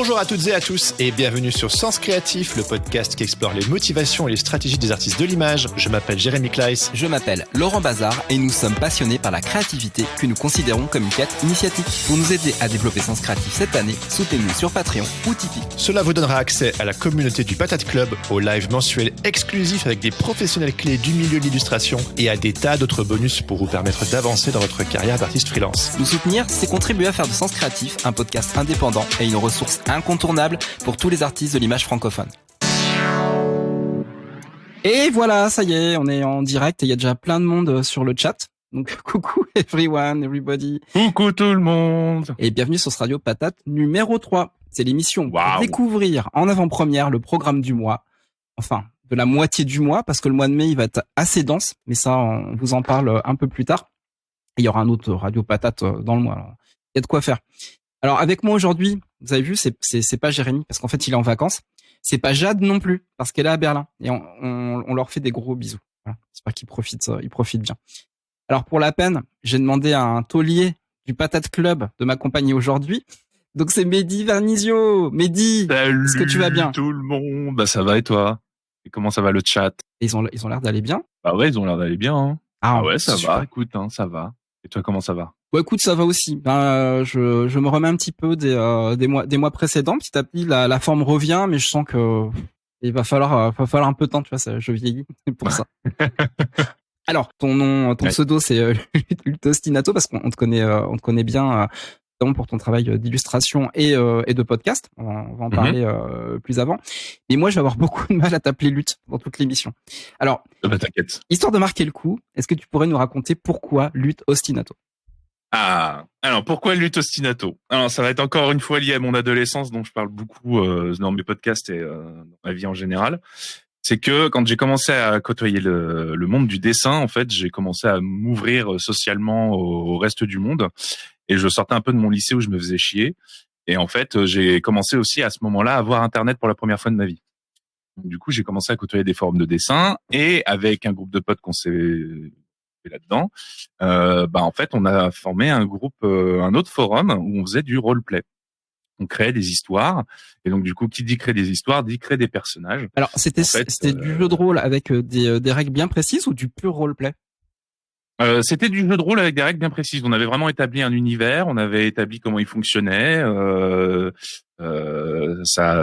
Bonjour à toutes et à tous et bienvenue sur Sens Créatif, le podcast qui explore les motivations et les stratégies des artistes de l'image. Je m'appelle Jérémy Kleiss. Je m'appelle Laurent Bazar et nous sommes passionnés par la créativité que nous considérons comme une quête initiatique. Pour nous aider à développer Sens Créatif cette année, soutenez-nous sur Patreon ou Tipeee. Cela vous donnera accès à la communauté du Patate Club, aux lives mensuels exclusifs avec des professionnels clés du milieu de l'illustration et à des tas d'autres bonus pour vous permettre d'avancer dans votre carrière d'artiste freelance. Nous soutenir, c'est contribuer à faire de Sens Créatif un podcast indépendant et une ressource incontournable pour tous les artistes de l'image francophone. Et voilà, ça y est, on est en direct et il y a déjà plein de monde sur le chat. Donc coucou everyone, everybody. Coucou tout le monde. Et bienvenue sur ce Radio Patate numéro 3. C'est l'émission pour découvrir en avant-première le programme du mois. Enfin, de la moitié du mois, parce que le mois de mai, il va être assez dense. Mais ça, on vous en parle un peu plus tard. Et il y aura un autre Radio Patate dans le mois. Alors, il y a de quoi faire. Alors, avec moi aujourd'hui, vous avez vu, c'est pas Jérémy, parce qu'en fait, il est en vacances. C'est pas Jade non plus, parce qu'elle est à Berlin. Et on leur fait des gros bisous. Voilà. J'espère qu'ils profitent bien. Alors, pour la peine, j'ai demandé à un taulier du Patate Club de m'accompagner aujourd'hui. Donc, c'est Mehdi Vernizio. Mehdi, est-ce que tu vas bien? Tout le monde. Bah, ça va et toi? Et comment ça va le chat? Ils ont l'air d'aller bien. Bah ouais, ils ont l'air d'aller bien. Hein. Ah ouais, ça super. va. Écoute, hein, ça va. Et toi, comment ça va? Ouais, écoute, ça va aussi. Je me remets un petit peu des mois précédents. Petit à petit, la forme revient, mais je sens que il va falloir un peu de temps. Tu vois, je vieillis pour ça. Alors, ton pseudo, c'est Lutte Ostinato, parce qu'on te connaît bien. Pour ton travail d'illustration et de podcast. On va en parler plus avant. Mais moi, je vais avoir beaucoup de mal à t'appeler Lutte dans toute l'émission. Alors, t'inquiète. Histoire de marquer le coup, est-ce que tu pourrais nous raconter pourquoi Lutte Ostinato? Ah, alors pourquoi Lutte Ostinato? Alors, ça va être encore une fois lié à mon adolescence, dont je parle beaucoup dans mes podcasts et dans ma vie en général. C'est que quand j'ai commencé à côtoyer le monde du dessin, en fait, j'ai commencé à m'ouvrir socialement au reste du monde. Et je sortais un peu de mon lycée où je me faisais chier. Et en fait, j'ai commencé aussi à ce moment-là à voir Internet pour la première fois de ma vie. Donc, du coup, j'ai commencé à côtoyer des forums de dessin et avec un groupe de potes qu'on s'est fait là-dedans, en fait, on a formé un groupe, un autre forum où on faisait du roleplay. On créait des histoires. Et donc, du coup, qui dit créer des histoires, dit créer des personnages. Alors, c'était du jeu de rôle avec des règles bien précises ou du pur roleplay? C'était du jeu de rôle avec des règles bien précises. On avait vraiment établi un univers, on avait établi comment il fonctionnait, sa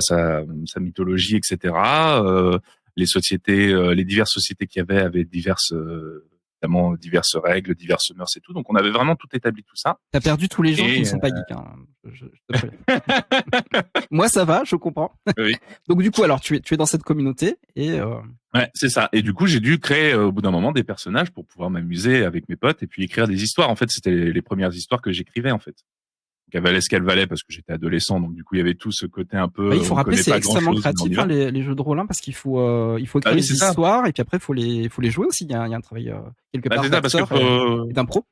mythologie, etc. Les sociétés, les diverses sociétés qu'il y avait avaient diverses règles, diverses mœurs et tout. Donc on avait vraiment tout établi, tout ça. T'as perdu tous les gens qui ne sont pas geeks. Hein. Moi, ça va, je comprends. Oui. Donc du coup, alors tu es dans cette communauté et Ouais, c'est ça. Et du coup, j'ai dû créer au bout d'un moment des personnages pour pouvoir m'amuser avec mes potes et puis écrire des histoires. En fait, c'était les premières histoires que j'écrivais en fait. Donc, elles valaient ce qu'elles valaient parce que j'étais adolescent. Donc du coup, il y avait tout ce côté un peu. Il faut rappeler, c'est extrêmement créatif les jeux de rôle, parce qu'il faut écrire des histoires et puis après faut les jouer aussi. Il y a un travail quelque part d'acteur et d'impro.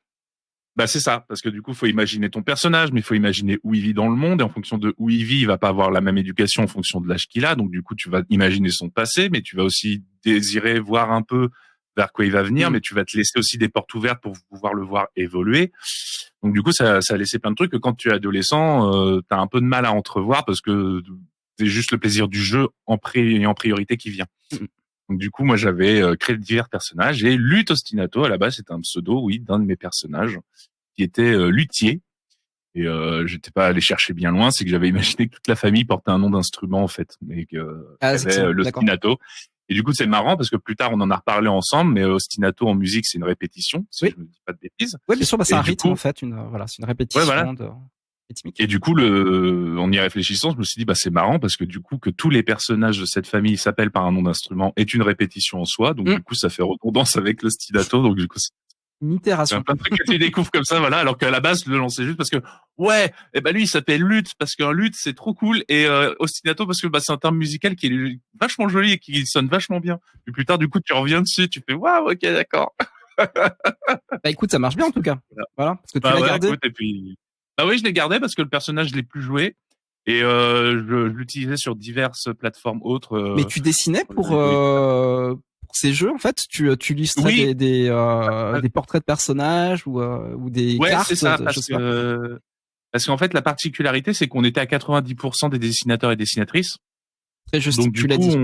Bah c'est ça, parce que du coup, faut imaginer ton personnage, mais il faut imaginer où il vit dans le monde, et en fonction de où il vit, il va pas avoir la même éducation en fonction de l'âge qu'il a. Donc du coup, tu vas imaginer son passé, mais tu vas aussi désirer voir un peu vers quoi il va venir, mais tu vas te laisser aussi des portes ouvertes pour pouvoir le voir évoluer. Donc du coup, ça a laissé plein de trucs que quand tu es adolescent, t'as un peu de mal à entrevoir parce que c'est juste le plaisir du jeu en priorité qui vient. Donc du coup, moi, j'avais créé divers personnages et Lutte Ostinato, à la base, c'était un pseudo, oui, d'un de mes personnages qui était luthier. Et j'étais pas allé chercher bien loin, c'est que j'avais imaginé que toute la famille portait un nom d'instrument, en fait, et que avait l'ostinato. Et du coup, c'est marrant parce que plus tard, on en a reparlé ensemble, mais ostinato en musique, c'est une répétition, si je ne dis pas de bêtises. Oui, bien sûr, c'est un rythme, en fait, c'est une répétition rythmique. Et du coup, en y réfléchissant, je me suis dit, c'est marrant parce que du coup, que tous les personnages de cette famille s'appellent par un nom d'instrument est une répétition en soi. Donc, du coup, ça fait redondance avec l'ostinato. Donc, du coup, c'est une itération. Plein de trucs que tu découvres comme ça, voilà. Alors qu'à la base, je le lançais juste parce que, lui, il s'appelle lutte parce qu'un lutte, c'est trop cool. Et, ostinato parce que, c'est un terme musical qui est vachement joli et qui sonne vachement bien. Et plus tard, du coup, tu reviens dessus, tu fais, waouh, ok, d'accord. Écoute, ça marche bien, en tout cas. Voilà. Parce que tu l'as gardé. Écoute, et puis, oui, je l'ai gardé parce que le personnage, je l'ai plus joué. Et je l'utilisais sur diverses plateformes autres. Mais tu dessinais pour ces jeux, en fait, tu illustrais des portraits de personnages ou des cartes. Ouais, c'est ça, parce que Parce qu'en fait, la particularité, c'est qu'on était à 90% des dessinateurs et dessinatrices. Très juste, donc, tu l'as dit.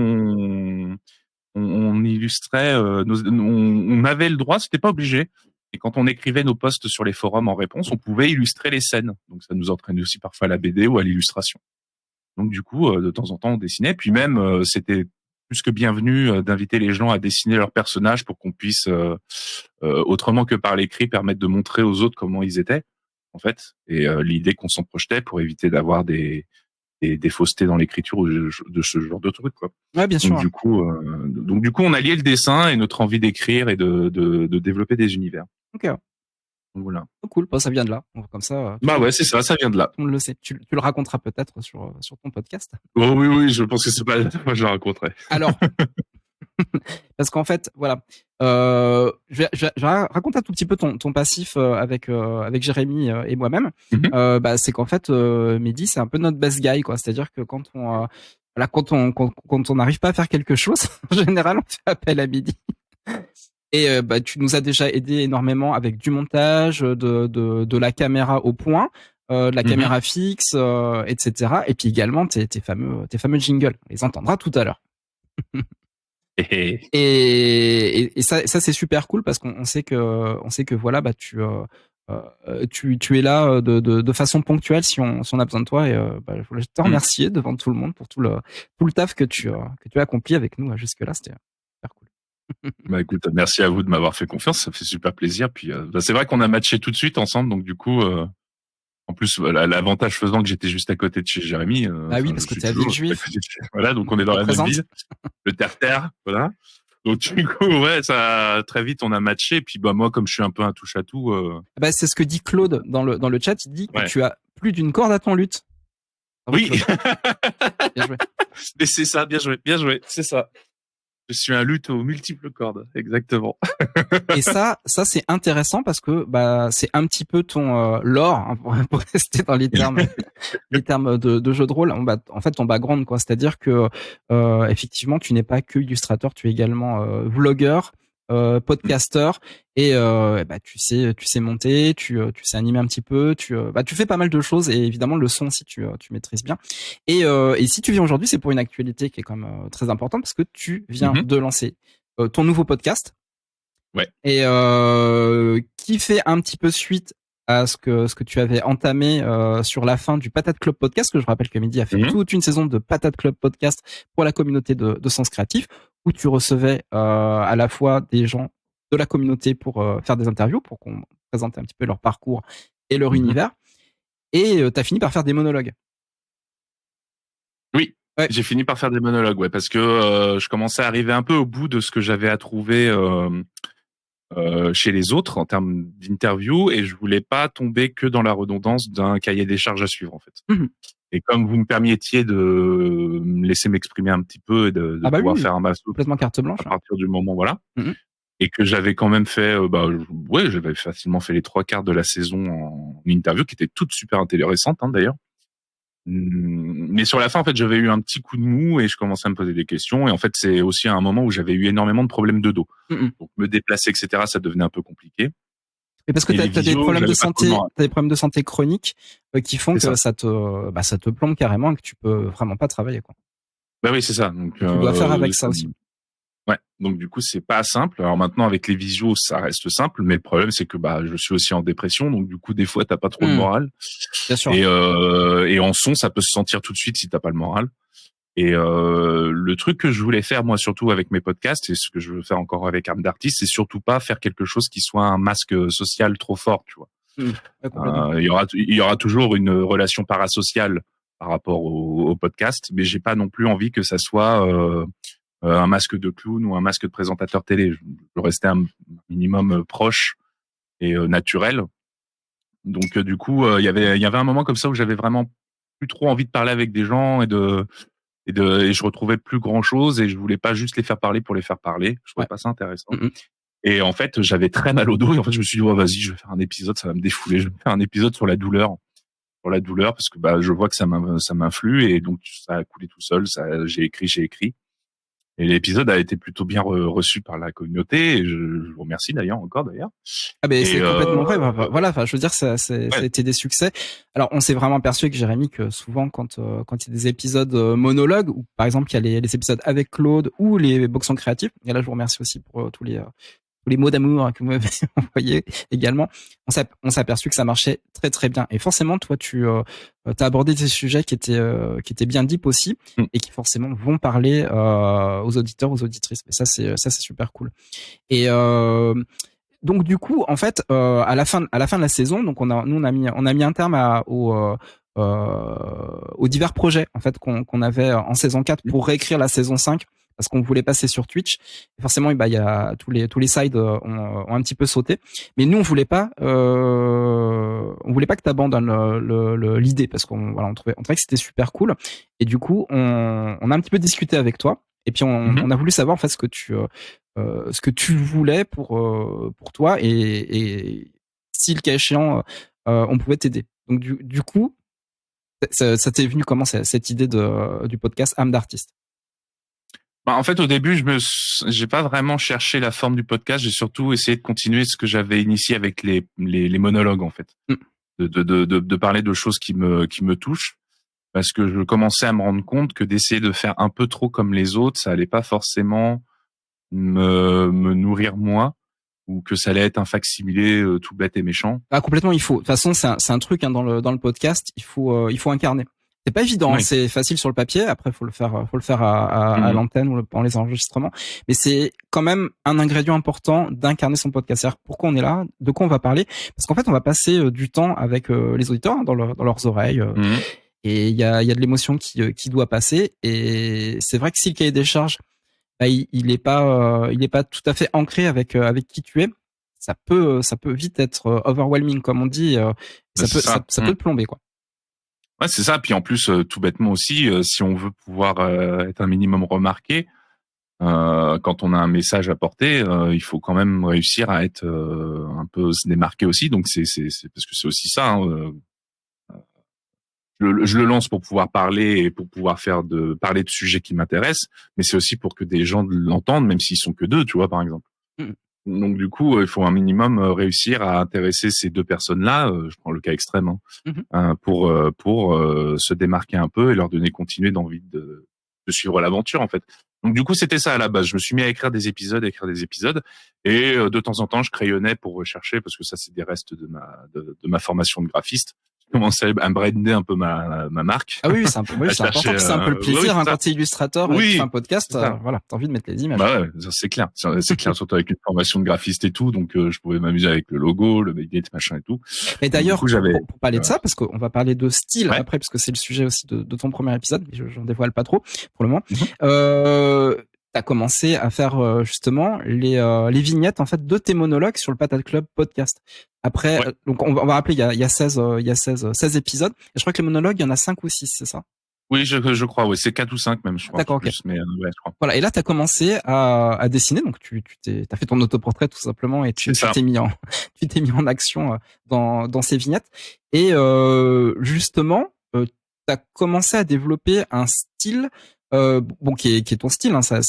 On illustrait, on avait le droit, c'était pas obligé. Et quand on écrivait nos posts sur les forums en réponse, on pouvait illustrer les scènes. Donc, ça nous entraînait aussi parfois à la BD ou à l'illustration. Donc, du coup, de temps en temps, on dessinait. Puis même, c'était plus que bienvenu d'inviter les gens à dessiner leurs personnages pour qu'on puisse, autrement que par l'écrit, permettre de montrer aux autres comment ils étaient, en fait. Et l'idée qu'on s'en projetait pour éviter d'avoir des faussetés dans l'écriture ou de ce genre de trucs, quoi. Ouais, bien sûr. Donc du coup, on a lié le dessin et notre envie d'écrire et de développer des univers. Ok. Donc voilà. Oh, cool. Bah, ça vient de là. Comme ça. Bah ouais, c'est ça vient de là. On le sait. Tu le raconteras peut-être sur ton podcast. Oh oui, je pense que c'est pas moi je le raconterai. Alors. Parce qu'en fait, voilà, je vais raconter un tout petit peu ton passif avec Jérémy et moi-même. Bah, c'est qu'en fait, Mehdi, c'est un peu notre best guy, quoi. C'est-à-dire que quand on n'arrive pas à faire quelque chose, en général, on fait appel à Mehdi. Et bah, tu nous as déjà aidé énormément avec du montage, de la caméra au point, de la caméra fixe, etc. Et puis également tes fameux jingles. On les entendra tout à l'heure. Et ça c'est super cool parce qu'on sait que voilà, bah tu es là de façon ponctuelle si on a besoin de toi, et bah, je voulais te remercier devant tout le monde pour tout le taf que tu as accompli avec nous jusque là. C'était super cool. Bah écoute, merci à vous de m'avoir fait confiance, ça fait super plaisir. Puis bah, c'est vrai qu'on a matché tout de suite ensemble, donc du coup en plus, l'avantage faisant que j'étais juste à côté de chez Jérémy. Ah oui, parce que t'es à Villejuif. Voilà, donc on est dans la même ville, le terre-terre, voilà. Donc du coup, ouais, ça très vite on a matché. Puis bah moi, comme je suis un peu un touche à tout. Bah c'est ce que dit Claude dans le chat. Il dit que tu as plus d'une corde à ton luth. Oui. Bien joué. Mais c'est ça, bien joué, c'est ça. Je suis un luth aux multiples cordes, exactement. Et ça c'est intéressant parce que bah c'est un petit peu ton lore, hein, pour rester dans les termes de jeu de rôle. En fait ton background, quoi. C'est-à-dire que effectivement tu n'es pas que illustrateur, tu es également vlogueur, podcasteur, et bah tu sais monter, tu sais animer un petit peu, tu fais pas mal de choses, et évidemment le son aussi tu maîtrises bien. Et si tu viens aujourd'hui, c'est pour une actualité qui est quand même très importante, parce que tu viens de lancer ton nouveau podcast. Ouais. Et qui fait un petit peu suite à ce que tu avais entamé sur la fin du Patate Club Podcast, que je rappelle que Mehdi a fait toute une saison de Patate Club Podcast pour la communauté de Sens Créatif, où tu recevais à la fois des gens de la communauté pour faire des interviews, pour qu'on présente un petit peu leur parcours et leur univers, et tu as fini par faire des monologues. Oui. Ouais. J'ai fini par faire des monologues, ouais, parce que je commençais à arriver un peu au bout de ce que j'avais à trouver chez les autres en termes d'interview, et je voulais pas tomber que dans la redondance d'un cahier des charges à suivre, en fait. Et comme vous me permettiez de me laisser m'exprimer un petit peu et de pouvoir faire un masso complètement carte blanche à partir du moment, voilà, et que j'avais quand même fait, j'avais facilement fait les 3/4 de la saison en interview, qui était toute super intéressante, hein, d'ailleurs. Mais sur la fin, en fait, j'avais eu un petit coup de mou et je commençais à me poser des questions. Et en fait, c'est aussi un moment où j'avais eu énormément de problèmes de dos. Donc, me déplacer, etc., ça devenait un peu compliqué. Et parce que t'as des problèmes de santé, t'as des problèmes de santé chroniques qui font que ça te plombe carrément et que tu peux vraiment pas travailler, quoi. Bah oui, c'est ça. Donc, tu dois faire avec ça aussi. Ouais. Donc du coup, c'est pas simple. Alors maintenant, avec les visios, ça reste simple, mais le problème, c'est que je suis aussi en dépression, donc du coup, des fois, t'as pas trop de morale. Bien sûr. Et en son, ça peut se sentir tout de suite si t'as pas le moral. Et le truc que je voulais faire, moi, surtout avec mes podcasts, et ce que je veux faire encore avec Âme d'artiste, c'est surtout pas faire quelque chose qui soit un masque social trop fort, tu vois. Il y aura toujours une relation parasociale par rapport au podcast, mais j'ai pas non plus envie que ça soit un masque de clown ou un masque de présentateur télé. Je veux rester un minimum proche et naturel. Donc du coup, il y avait un moment comme ça où j'avais vraiment plus trop envie de parler avec des gens et je retrouvais plus grand chose, et je voulais pas juste les faire parler pour les faire parler. Je trouvais pas ça intéressant. Et en fait, j'avais très mal au dos, et en fait, je me suis dit, vas-y, je vais faire un épisode, ça va me défouler. Je vais faire un épisode sur la douleur, parce que je vois que ça m'influe, et donc ça a coulé tout seul. J'ai écrit. Et l'épisode a été plutôt bien reçu par la communauté. Et je vous remercie d'ailleurs. Ah ben c'est complètement vrai. Voilà, enfin je veux dire ça a été des succès. Alors on s'est vraiment aperçu avec Jérémy que souvent quand il y a des épisodes monologues ou par exemple il y a les épisodes avec Claude ou les box en créatif. Et là je vous remercie aussi pour tous les mots d'amour que vous m'avez envoyés également. On s'est aperçu que ça marchait très très bien. Et forcément, toi, tu as abordé des sujets qui étaient bien deep aussi et qui forcément vont parler aux auditeurs, aux auditrices. Mais ça c'est super cool. Et donc du coup, en fait, à la fin de la saison, donc on a mis un terme aux divers projets en fait qu'on avait en saison 4 pour réécrire la saison 5. Parce qu'on voulait passer sur Twitch. Et forcément, il y a tous les sides ont un petit peu sauté. Mais nous, on voulait pas que t'abandonnes l'idée parce on trouvait que c'était super cool. Et du coup, on a un petit peu discuté avec toi. Et puis on a voulu savoir en fait ce que tu voulais pour toi et si le cas échéant, on pouvait t'aider. Donc du coup, ça t'est venu comment cette idée du podcast Âme d'artiste? En fait, au début, j'ai pas vraiment cherché la forme du podcast. J'ai surtout essayé de continuer ce que j'avais initié avec les monologues, en fait, de parler de choses qui me touchent, parce que je commençais à me rendre compte que d'essayer de faire un peu trop comme les autres, ça allait pas forcément me nourrir moi, ou que ça allait être un facsimilé tout bête et méchant. Ah complètement, il faut. De toute façon, c'est un truc dans le podcast. Il faut incarner. C'est pas évident, oui. C'est facile sur le papier. Après, faut le faire à l'antenne ou dans les enregistrements. Mais c'est quand même un ingrédient important d'incarner son podcast. C'est-à-dire pourquoi on est là, de quoi on va parler. Parce qu'en fait, on va passer du temps avec les auditeurs dans leurs oreilles. Et il y a de l'émotion qui doit passer. Et c'est vrai que si le cahier des charges, il est pas tout à fait ancré avec qui tu es. Ça peut vite être overwhelming, comme on dit. Ça peut te plomber, quoi. Ouais, c'est ça. Puis en plus, tout bêtement aussi, si on veut pouvoir être un minimum remarqué, quand on a un message à porter, il faut quand même réussir à être un peu se démarquer aussi. Donc c'est parce que c'est aussi ça. Hein, je le lance pour pouvoir parler et pour pouvoir parler de sujets qui m'intéressent, mais c'est aussi pour que des gens l'entendent, même s'ils sont que deux, tu vois, par exemple. Donc du coup, il faut un minimum réussir à intéresser ces deux personnes-là. Je prends le cas extrême, pour se démarquer un peu et leur donner d'envie de suivre l'aventure, en fait. Donc du coup, c'était ça à la base. Je me suis mis à écrire des épisodes, et de temps en temps, je crayonnais pour rechercher, parce que ça, c'est des restes de ma formation de graphiste. Je commençais à brander un peu ma marque. Ah oui, c'est un peu, c'est important que c'est un peu le plaisir, quand t'es illustrateur et que tu fais un podcast, voilà, t'as envie de mettre les images. Bah ouais, c'est clair, surtout avec une formation de graphiste et tout, donc je pouvais m'amuser avec le logo, le maquette, machin et tout. Et d'ailleurs, pour parler de ça, parce qu'on va parler de style après, parce que c'est le sujet aussi de ton premier épisode, mais j'en dévoile pas trop pour le moment. T'as commencé à faire justement les vignettes en fait de tes monologues sur le Patate Club podcast. Après, donc on va rappeler, il y a 16 épisodes. Et je crois que les monologues, il y en a 5 ou 6, c'est ça? Oui, je crois, oui, c'est 4 ou 5 même, je crois. D'accord, ok. Mais je crois. Voilà, et là t'as commencé à dessiner, donc t'as fait ton autoportrait tout simplement et tu t'es mis en action dans ces vignettes. Et justement, t'as commencé à développer un style qui est ton style, hein, ça,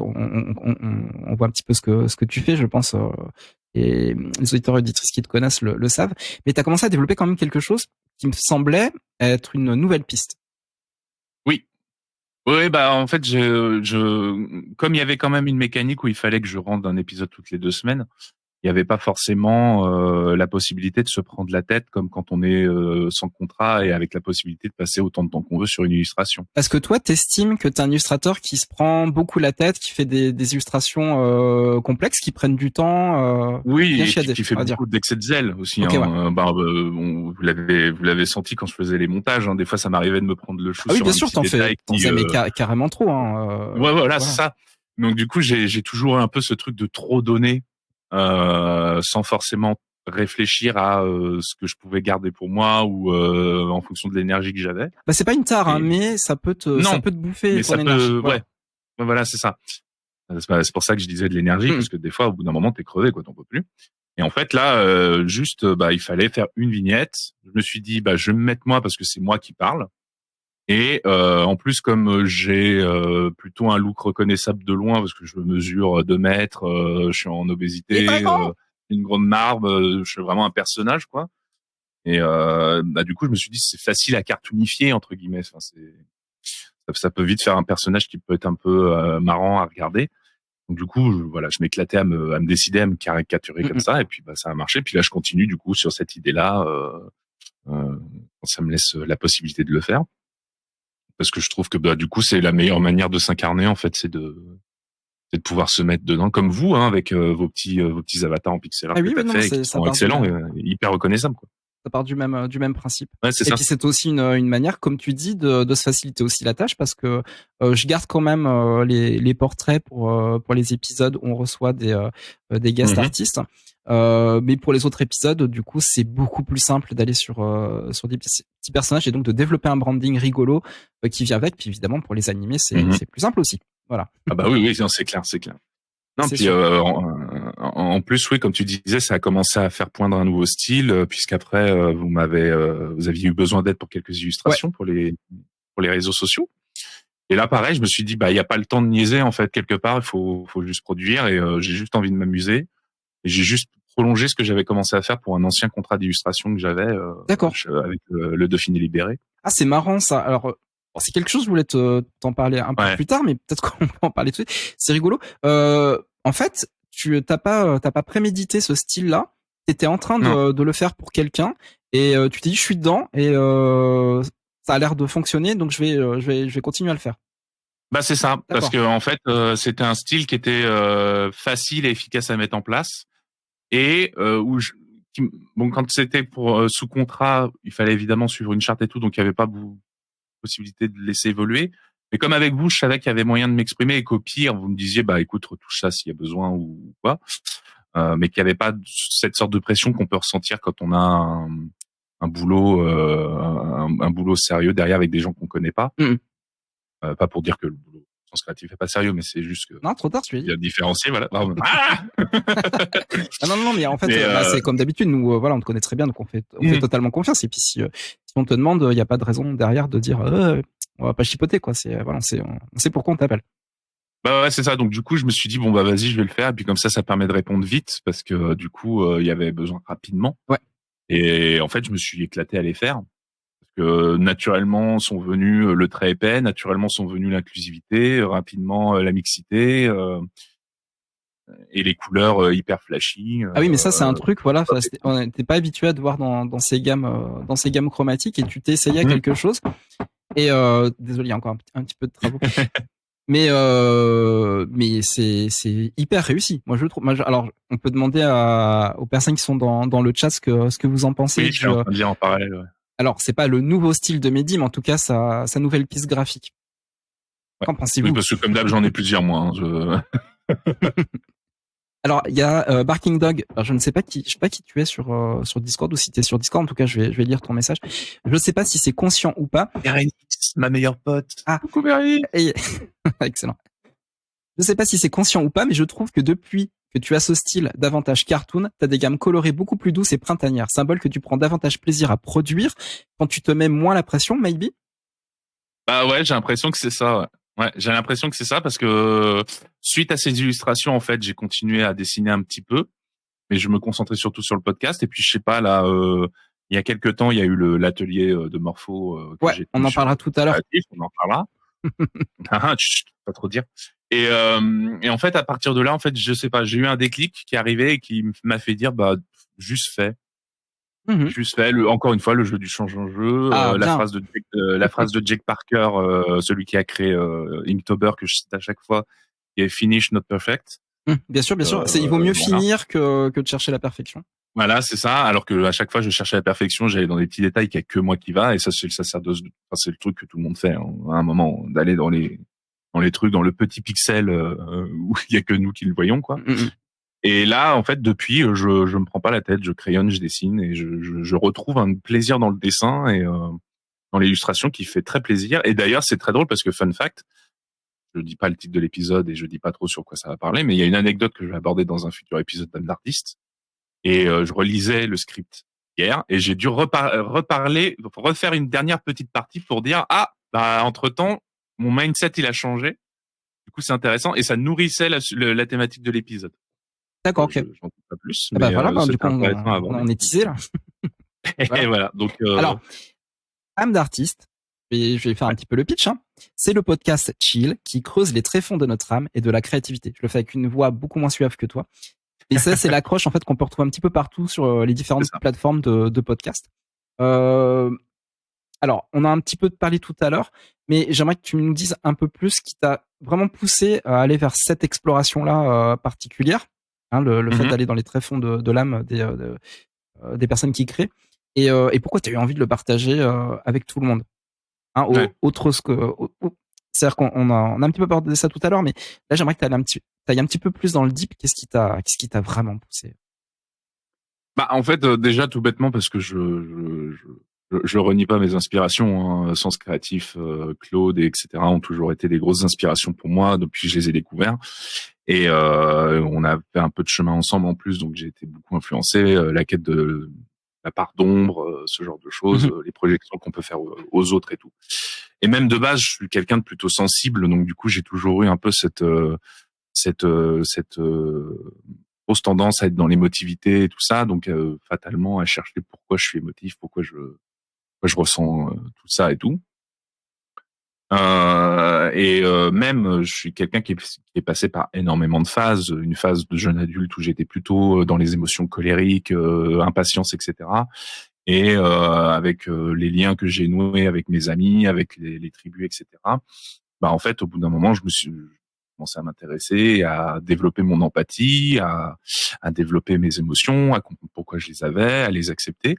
on voit un petit peu ce que tu fais, je pense, et les auditeurs et auditrices qui te connaissent le savent. Mais t'as commencé à développer quand même quelque chose qui me semblait être une nouvelle piste. Oui, en fait, comme il y avait quand même une mécanique où il fallait que je rende un épisode toutes les 2 semaines, il n'y avait pas forcément la possibilité de se prendre la tête comme quand on est sans contrat et avec la possibilité de passer autant de temps qu'on veut sur une illustration. Est-ce que toi, t'estimes que t'es un illustrateur qui se prend beaucoup la tête, qui fait des illustrations complexes, qui prennent du temps oui, et qui fait beaucoup d'excès de zèle aussi. Okay, vous l'avez senti quand je faisais les montages. Des fois, ça m'arrivait de me prendre le chou. Ah oui, sur bien sûr, t'en fais mais carrément trop. Voilà, c'est ça. Donc du coup, j'ai toujours un peu ce truc de trop donner. Sans forcément réfléchir à ce que je pouvais garder pour moi ou en fonction de l'énergie que j'avais. C'est pas une tare, mais ça peut te bouffer ton énergie. Voilà, c'est ça. C'est pour ça que je disais de l'énergie, parce que des fois, au bout d'un moment, t'es crevé, quoi, t'en peux plus. Et en fait, là, il fallait faire une vignette. Je me suis dit, je vais me mettre moi parce que c'est moi qui parle. Et en plus, comme j'ai plutôt un look reconnaissable de loin, parce que je mesure 2 mètres, je suis en obésité, une grande barbe, je suis vraiment un personnage, quoi. Et du coup, je me suis dit, c'est facile à cartoonifier, entre guillemets. Enfin, ça peut vite faire un personnage qui peut être un peu marrant à regarder. Donc du coup, je m'éclatais à me décider à me caricaturer comme ça, et puis ça a marché. Puis là, je continue du coup sur cette idée-là, quand ça me laisse la possibilité de le faire, parce que je trouve que du coup, c'est la meilleure manière de s'incarner en fait, c'est de pouvoir se mettre dedans, comme vous, hein, avec vos petits avatars en pixel art que t'as fait, et qui sont excellents, hyper reconnaissables, quoi. Ça part du même principe. Ouais, c'est et ça. Puis c'est aussi une manière, comme tu dis, de se faciliter aussi la tâche, parce que je garde quand même les portraits pour les épisodes où on reçoit des guest artistes. Mais pour les autres épisodes, du coup, c'est beaucoup plus simple d'aller sur des petits personnages, et donc de développer un branding rigolo qui vient avec. Puis évidemment, pour les animer, c'est plus simple aussi. Voilà. Ah bah oui, c'est clair. Non, puis en plus, oui, comme tu disais, ça a commencé à faire poindre un nouveau style, puisqu'après vous aviez eu besoin d'aide pour quelques illustrations pour les réseaux sociaux. Et là, pareil, je me suis dit, il y a pas le temps de niaiser, en fait, quelque part, il faut juste produire, et j'ai juste envie de m'amuser. Et j'ai juste prolongé ce que j'avais commencé à faire pour un ancien contrat d'illustration que j'avais avec le Dauphiné libéré. Ah, c'est marrant ça. Alors c'est quelque chose, je voulais t'en parler un peu plus tard, mais peut-être qu'on peut en parler tout de suite. C'est rigolo. En fait, tu t'as pas prémédité ce style-là. T'étais en train de le faire pour quelqu'un, et tu t'es dit, je suis dedans, et ça a l'air de fonctionner, donc je vais continuer à le faire. C'est ça, parce que en fait, c'était un style qui était facile et efficace à mettre en place, et quand c'était pour sous contrat, il fallait évidemment suivre une charte et tout, donc il y avait pas possibilité de laisser évoluer. Mais comme avec vous, je savais qu'il y avait moyen de m'exprimer, et qu'au pire, vous me disiez, écoute, retouche ça s'il y a besoin ou quoi. Mais qu'il n'y avait pas cette sorte de pression qu'on peut ressentir quand on a un boulot, un boulot sérieux derrière avec des gens qu'on connaît pas. Pas pour dire que le boulot sens créatif est pas sérieux, mais c'est juste que. Non, trop tard, tu es. Il y a différencié, voilà. Non, mais en fait, c'est comme d'habitude, nous, on te connaît très bien, donc on fait totalement confiance. Et puis si on te demande, il n'y a pas de raison derrière de dire, on va pas chipoter, quoi. On sait pourquoi on t'appelle. Ouais, c'est ça. Donc du coup, je me suis dit, vas-y, je vais le faire. Et puis comme ça permet de répondre vite, parce que du coup, il y avait besoin rapidement. Ouais. Et en fait, je me suis éclaté à les faire. Que naturellement sont venus le trait épais, naturellement sont venus l'inclusivité, rapidement la mixité, et les couleurs hyper flashy. Ah oui, mais ça c'est un truc, voilà, on n'était pas habitué à te voir dans ces gammes chromatiques, et tu t'es essayé à quelque chose. Et désolé, il y a encore un petit peu de travaux. mais c'est hyper réussi. Moi je trouve. Alors on peut demander aux personnes qui sont dans le chat ce que vous en pensez. Oui, je suis en train de dire en parallèle. Ouais. Alors, c'est pas le nouveau style de Mehdi, mais en tout cas, sa nouvelle piste graphique. Ouais. Qu'en pensez-vous ? Oui, parce que comme d'hab, j'en ai plusieurs, moi. Alors, il y a Barking Dog. Alors, je sais pas qui tu es sur Discord, ou si tu es sur Discord. En tout cas, je vais lire ton message. Je sais pas si c'est conscient ou pas. Bérénice, ma meilleure pote. Ah, coucou Bérénice. Excellent. Je sais pas si c'est conscient ou pas, mais je trouve que depuis que tu as ce style davantage cartoon, t'as des gammes colorées beaucoup plus douces et printanières, symbole que tu prends davantage plaisir à produire quand tu te mets moins la pression, maybe? Ouais, j'ai l'impression que c'est ça. Ouais, j'ai l'impression que c'est ça, parce que suite à ces illustrations, en fait, j'ai continué à dessiner un petit peu, mais je me concentrais surtout sur le podcast. Et puis, je sais pas, là, il y a quelques temps, il y a eu l'atelier de Morpho. Ouais, on en parlera tout à l'heure. On en parlera. Pas trop dire. Et en fait, à partir de là, en fait, je sais pas, j'ai eu un déclic qui est arrivé et qui m'a fait dire, juste fait. Juste fait. Encore une fois, le jeu du change en jeu. La phrase de Jake Parker, celui qui a créé Inktober, que je cite à chaque fois, qui est finish not perfect. Bien sûr. Il vaut mieux finir que de chercher la perfection. Voilà, c'est ça. Alors que à chaque fois, je cherchais la perfection, j'allais dans des petits détails qu'il y a que moi qui va. Et ça, c'est le sacerdoce. C'est le truc que tout le monde fait, hein, à un moment, d'aller dans les trucs, dans le petit pixel où il y a que nous qui le voyons, quoi. Et là, en fait, depuis, je me prends pas la tête, je crayonne, je dessine, et je retrouve un plaisir dans le dessin et dans l'illustration qui fait très plaisir. Et d'ailleurs, c'est très drôle parce que, fun fact, je dis pas le titre de l'épisode et je dis pas trop sur quoi ça va parler, mais il y a une anecdote que je vais aborder dans un futur épisode d'Âme d'artiste. Et je relisais le script hier et j'ai dû refaire une dernière petite partie pour dire, entre-temps, mon mindset, il a changé. Du coup, c'est intéressant et ça nourrissait la thématique de l'épisode. D'accord, ok. J'en dis pas plus. Ah bah voilà, du coup, intéressant à aborder. on est teasé là. Et voilà. Donc, alors, âme d'artiste, je vais faire un petit peu le pitch. Hein. C'est le podcast Chill qui creuse les tréfonds de notre âme et de la créativité. Je le fais avec une voix beaucoup moins suave que toi. Et ça, c'est l'accroche en fait qu'on peut retrouver un petit peu partout sur les différentes plateformes de podcast. Alors, on a un petit peu parlé tout à l'heure, mais j'aimerais que tu nous dises un peu plus ce qui t'a vraiment poussé à aller vers cette exploration-là particulière, hein, le fait d'aller dans les tréfonds de l'âme des personnes qui créent, et pourquoi tu as eu envie de le partager avec tout le monde. Hein, c'est-à-dire qu'on a un petit peu parlé de ça tout à l'heure, mais là j'aimerais que tu ailles un petit peu plus dans le deep. Qu'est-ce qui t'a vraiment poussé? Bah en fait déjà tout bêtement parce que je renie pas mes inspirations. Hein. Sens Créatif, Claude, etc. ont toujours été des grosses inspirations pour moi depuis que je les ai découverts. Et on a fait un peu de chemin ensemble en plus, donc j'ai été beaucoup influencé. La quête de la part d'ombre, ce genre de choses, les projections qu'on peut faire aux autres et tout. Et même de base, je suis quelqu'un de plutôt sensible, donc du coup, j'ai toujours eu un peu cette grosse tendance à être dans l'émotivité et tout ça, donc fatalement à chercher pourquoi je suis émotif, pourquoi je ressens tout ça et tout. Même, je suis quelqu'un qui est passé par énormément de phases. Une phase de jeune adulte où j'étais plutôt dans les émotions colériques, impatience, etc. Et avec les liens que j'ai noués avec mes amis, avec les tribus, etc. Bah en fait, au bout d'un moment, je commencé à m'intéresser, à développer mon empathie, à développer mes émotions, à comprendre pourquoi je les avais, à les accepter.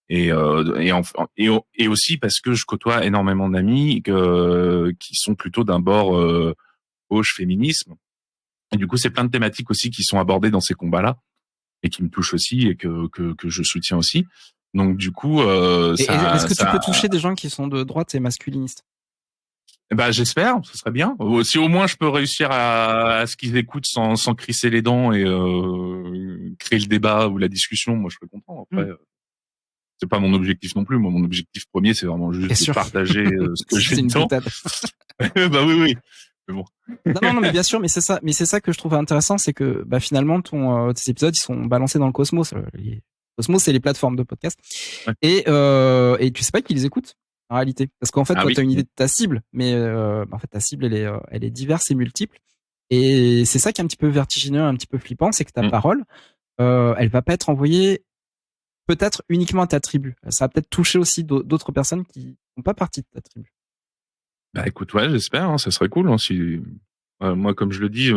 Et aussi parce que je côtoie énormément d'amis qui sont plutôt d'un bord gauche féminisme. Et du coup, c'est plein de thématiques aussi qui sont abordées dans ces combats-là et qui me touchent aussi et que je soutiens aussi. Donc du coup, est-ce que tu peux toucher des gens qui sont de droite et masculinistes? Bah j'espère, ce serait bien. Si au moins je peux réussir à ce qu'ils écoutent sans crisser les dents et créer le débat ou la discussion, moi je serais content. Après, c'est pas mon objectif non plus. Moi, mon objectif premier, c'est vraiment juste de partager ce que j'ai dedans. Bah oui. Mais bon. Non, mais bien sûr, mais c'est ça que je trouve intéressant, c'est que bah finalement tes épisodes ils sont balancés dans le cosmos. Cosmos, c'est les plateformes de podcast. Ouais. Et tu sais pas qui les écoute en réalité, parce qu'en fait toi t'as une idée de ta cible, mais en fait ta cible elle est diverse et multiple. Et c'est ça qui est un petit peu vertigineux, un petit peu flippant, c'est que ta parole, elle va pas être envoyée peut-être uniquement à ta tribu. Ça va peut-être toucher aussi d'autres personnes qui font pas partie de ta tribu. Bah écoute, ouais, j'espère, hein, ça serait cool. Hein, si moi, comme je le dis,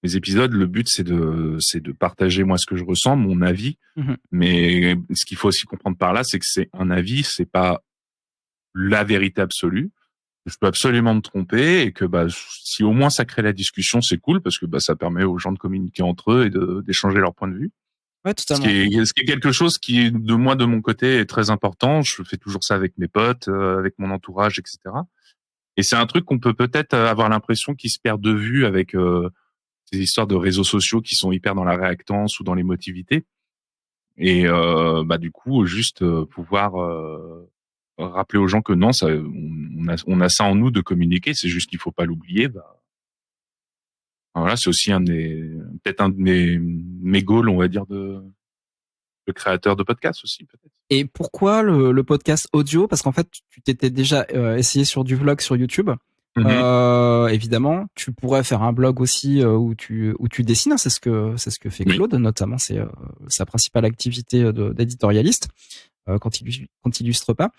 mes épisodes, le but c'est de partager moi ce que je ressens, mon avis. Mais ce qu'il faut aussi comprendre par là, c'est que c'est un avis, c'est pas la vérité absolue. Je peux absolument me tromper et que bah si au moins ça crée la discussion, c'est cool parce que bah ça permet aux gens de communiquer entre eux et d'échanger leur point de vue. Ouais, totalement. Ce qui est quelque chose qui de mon côté est très important. Je fais toujours ça avec mes potes, avec mon entourage, etc. Et c'est un truc qu'on peut-être avoir l'impression qu'il se perd de vue avec ces histoires de réseaux sociaux qui sont hyper dans la réactance ou dans l'émotivité. Et bah du coup juste pouvoir rappeler aux gens que non, ça, on a ça en nous de communiquer. C'est juste qu'il faut pas l'oublier. Bah voilà, c'est aussi peut-être un de mes goals, on va dire, de créateur de podcast aussi, peut-être. Et pourquoi le podcast audio? Parce qu'en fait, tu t'étais déjà essayé sur du vlog sur YouTube. Évidemment, tu pourrais faire un blog aussi où tu dessines. Hein, c'est ce que fait Claude, notamment. C'est sa principale activité d'éditorialiste quand il illustre pas.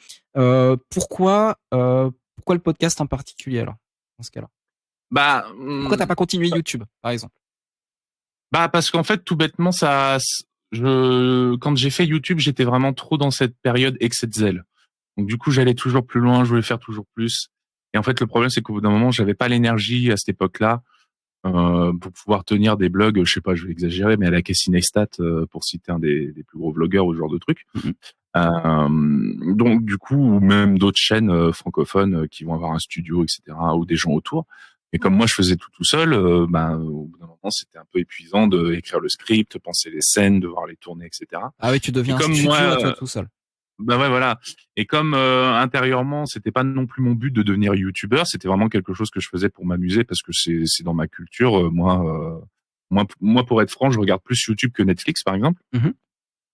Pourquoi le podcast en particulier alors dans ce cas-là? Bah, pourquoi t'as pas continué YouTube, par exemple? Bah parce qu'en fait, tout bêtement, quand j'ai fait YouTube, j'étais vraiment trop dans cette période excès de zèle. Donc du coup, j'allais toujours plus loin, je voulais faire toujours plus. Et en fait, le problème, c'est qu'au bout d'un moment, j'avais pas l'énergie à cette époque-là pour pouvoir tenir des blogs. Je sais pas, je vais exagérer, mais à la Casey Neistat, pour citer un des plus gros vlogueurs ou ce genre de trucs. Donc du coup, ou même d'autres chaînes francophones qui vont avoir un studio, etc., ou des gens autour. Et comme moi, je faisais tout seul, au bout d'un moment, c'était un peu épuisant d'écrire le script, penser les scènes, devoir les tourner, etc. Ah oui, tu deviens un studio à toi tout seul. Bah ouais, voilà. Et comme intérieurement, c'était pas non plus mon but de devenir youtubeur, c'était vraiment quelque chose que je faisais pour m'amuser parce que c'est dans ma culture. Moi, pour être franc, je regarde plus YouTube que Netflix, par exemple. Mhm.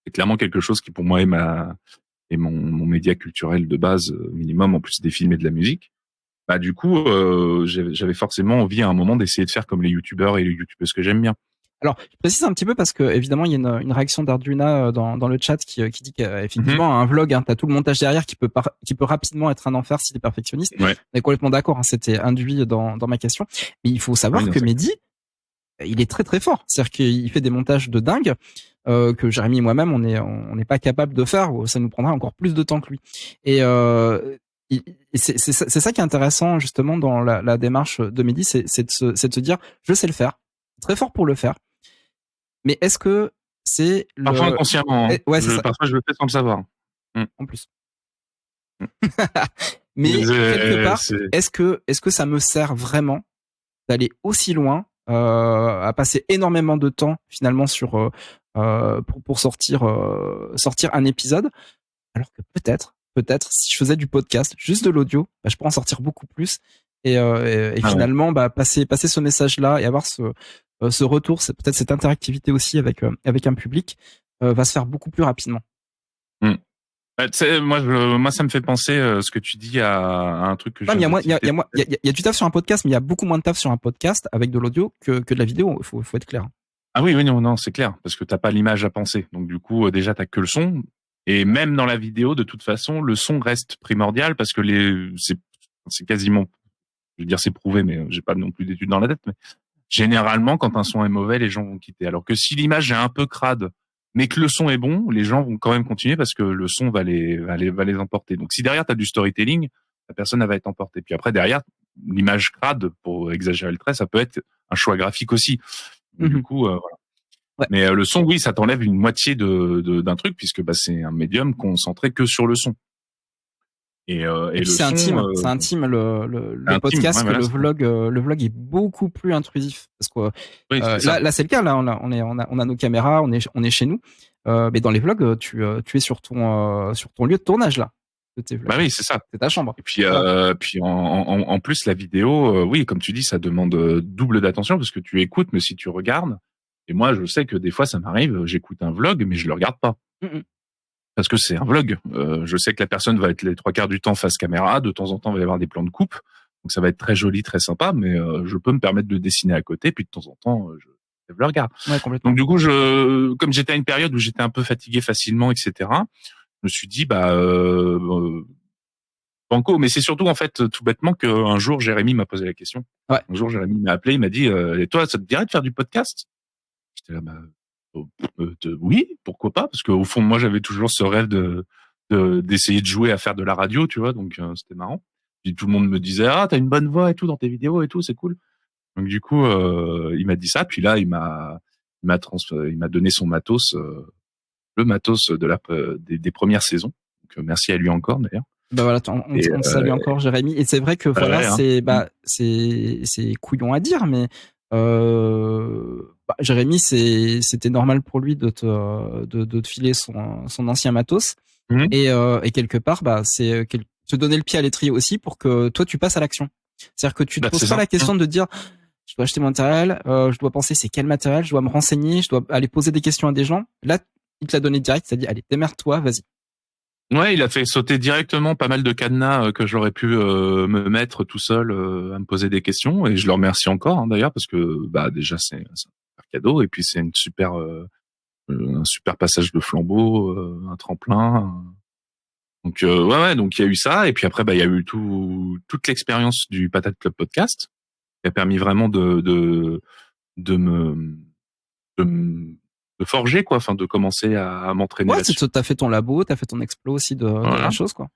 C'est clairement quelque chose qui pour moi est mon média culturel de base minimum, en plus des films et de la musique. Bah du coup, j'avais forcément envie à un moment d'essayer de faire comme les youtubeurs et les youtubeuses que j'aime bien. Alors, je précise un petit peu parce que évidemment il y a une réaction d'Arduina dans le chat qui dit qu'effectivement un vlog, t'as tout le montage derrière qui peut rapidement être un enfer si t'es perfectionniste. Ouais. On est complètement d'accord, c'était induit dans ma question. Mais il faut savoir que Mehdi, il est très très fort. C'est-à-dire qu'il fait des montages de dingue que Jérémy et moi-même on n'est pas capable de faire. Ça nous prendra encore plus de temps que lui. Et c'est ça qui est intéressant justement dans la démarche de Mehdi, c'est de se dire je sais le faire, très fort pour le faire. Mais est-ce que c'est parfois inconsciemment, hein. Ouais, c'est ça. Parfois je le fais sans le savoir. En plus. Mais quelque part, est-ce que ça me sert vraiment d'aller aussi loin, à passer énormément de temps finalement sur pour sortir un épisode, alors que peut-être si je faisais du podcast, juste de l'audio, bah, je pourrais en sortir beaucoup plus et finalement passer ce message là et avoir ce retour, c'est peut-être cette interactivité aussi avec un public va se faire beaucoup plus rapidement. Moi, ça me fait penser ce que tu dis à un truc que il y a du taf sur un podcast, mais il y a beaucoup moins de taf sur un podcast avec de l'audio que de la vidéo. Faut être clair. Ah oui, non, c'est clair, parce que t'as pas l'image à penser. Donc du coup, déjà t'as que le son, et même dans la vidéo, de toute façon, le son reste primordial parce que c'est quasiment, je veux dire c'est prouvé, mais j'ai pas non plus d'études dans la tête. Mais généralement, quand un son est mauvais, les gens vont quitter. Alors que si l'image est un peu crade, mais que le son est bon, les gens vont quand même continuer parce que le son va les emporter. Donc si derrière t'as du storytelling, la personne elle va être emportée. Puis après derrière, l'image crade, pour exagérer le trait, ça peut être un choix graphique aussi. Du coup, voilà. Ouais. Mais le son, oui, ça t'enlève une moitié d'un truc puisque c'est un médium concentré que sur le son. Et le c'est intime, c'est intime le podcast, que le vlog est beaucoup plus intrusif parce que là c'est le cas, là on a nos caméras, on est chez nous, mais dans les vlogs tu es sur ton lieu de tournage là. Bah oui, c'est ça. C'est ta chambre. Et puis en plus la vidéo, oui, comme tu dis, ça demande double d'attention parce que tu écoutes, mais si tu regardes. Et moi, je sais que des fois, ça m'arrive, j'écoute un vlog, mais je le regarde pas. Parce que c'est un vlog. Je sais que la personne va être les 3/4 du temps face caméra. De temps en temps, il va y avoir des plans de coupe. Donc, ça va être très joli, très sympa, mais je peux me permettre de dessiner à côté. Puis, de temps en temps, je le regarde. Ouais, complètement. Donc, du coup, comme j'étais à une période où j'étais un peu fatigué facilement, etc., je me suis dit, banco. Mais c'est surtout, en fait, tout bêtement qu'un jour, Jérémy m'a posé la question. Ouais. Un jour, Jérémy m'a appelé, il m'a dit, et toi, ça te dirait de faire du podcast? J'étais là, oui, pourquoi pas, parce qu'au fond, moi, j'avais toujours ce rêve d'essayer de jouer à faire de la radio, tu vois, donc c'était marrant. Puis tout le monde me disait, ah, t'as une bonne voix et tout dans tes vidéos et tout, c'est cool. Donc du coup, il m'a dit ça, puis là, il m'a donné son matos, le matos des premières saisons. Donc merci à lui encore d'ailleurs. Bah voilà, on salue encore Jérémy. Et c'est vrai que voilà, c'est couillon à dire, mais Jérémy, c'était normal pour lui de te filer son ancien matos. Et quelque part, c'est te donner le pied à l'étrier aussi pour que toi tu passes à l'action. C'est-à-dire que tu te poses pas la question de dire je dois acheter mon matériel, je dois penser c'est quel matériel, je dois me renseigner, je dois aller poser des questions à des gens. Là, il te l'a donné direct, c'est-à-dire allez, démerde-toi, vas-y. Ouais, il a fait sauter directement pas mal de cadenas que j'aurais pu me mettre tout seul à me poser des questions, et je le remercie encore d'ailleurs parce que déjà c'est un super cadeau, et puis c'est un super passage de flambeau, un tremplin. Donc donc il y a eu ça, et puis après il y a eu toute l'expérience du Patate Club Podcast qui a permis vraiment de forger, quoi, enfin de commencer à m'entraîner. Ouais, t'as fait ton labo, t'as fait ton explo aussi de la chose, quoi.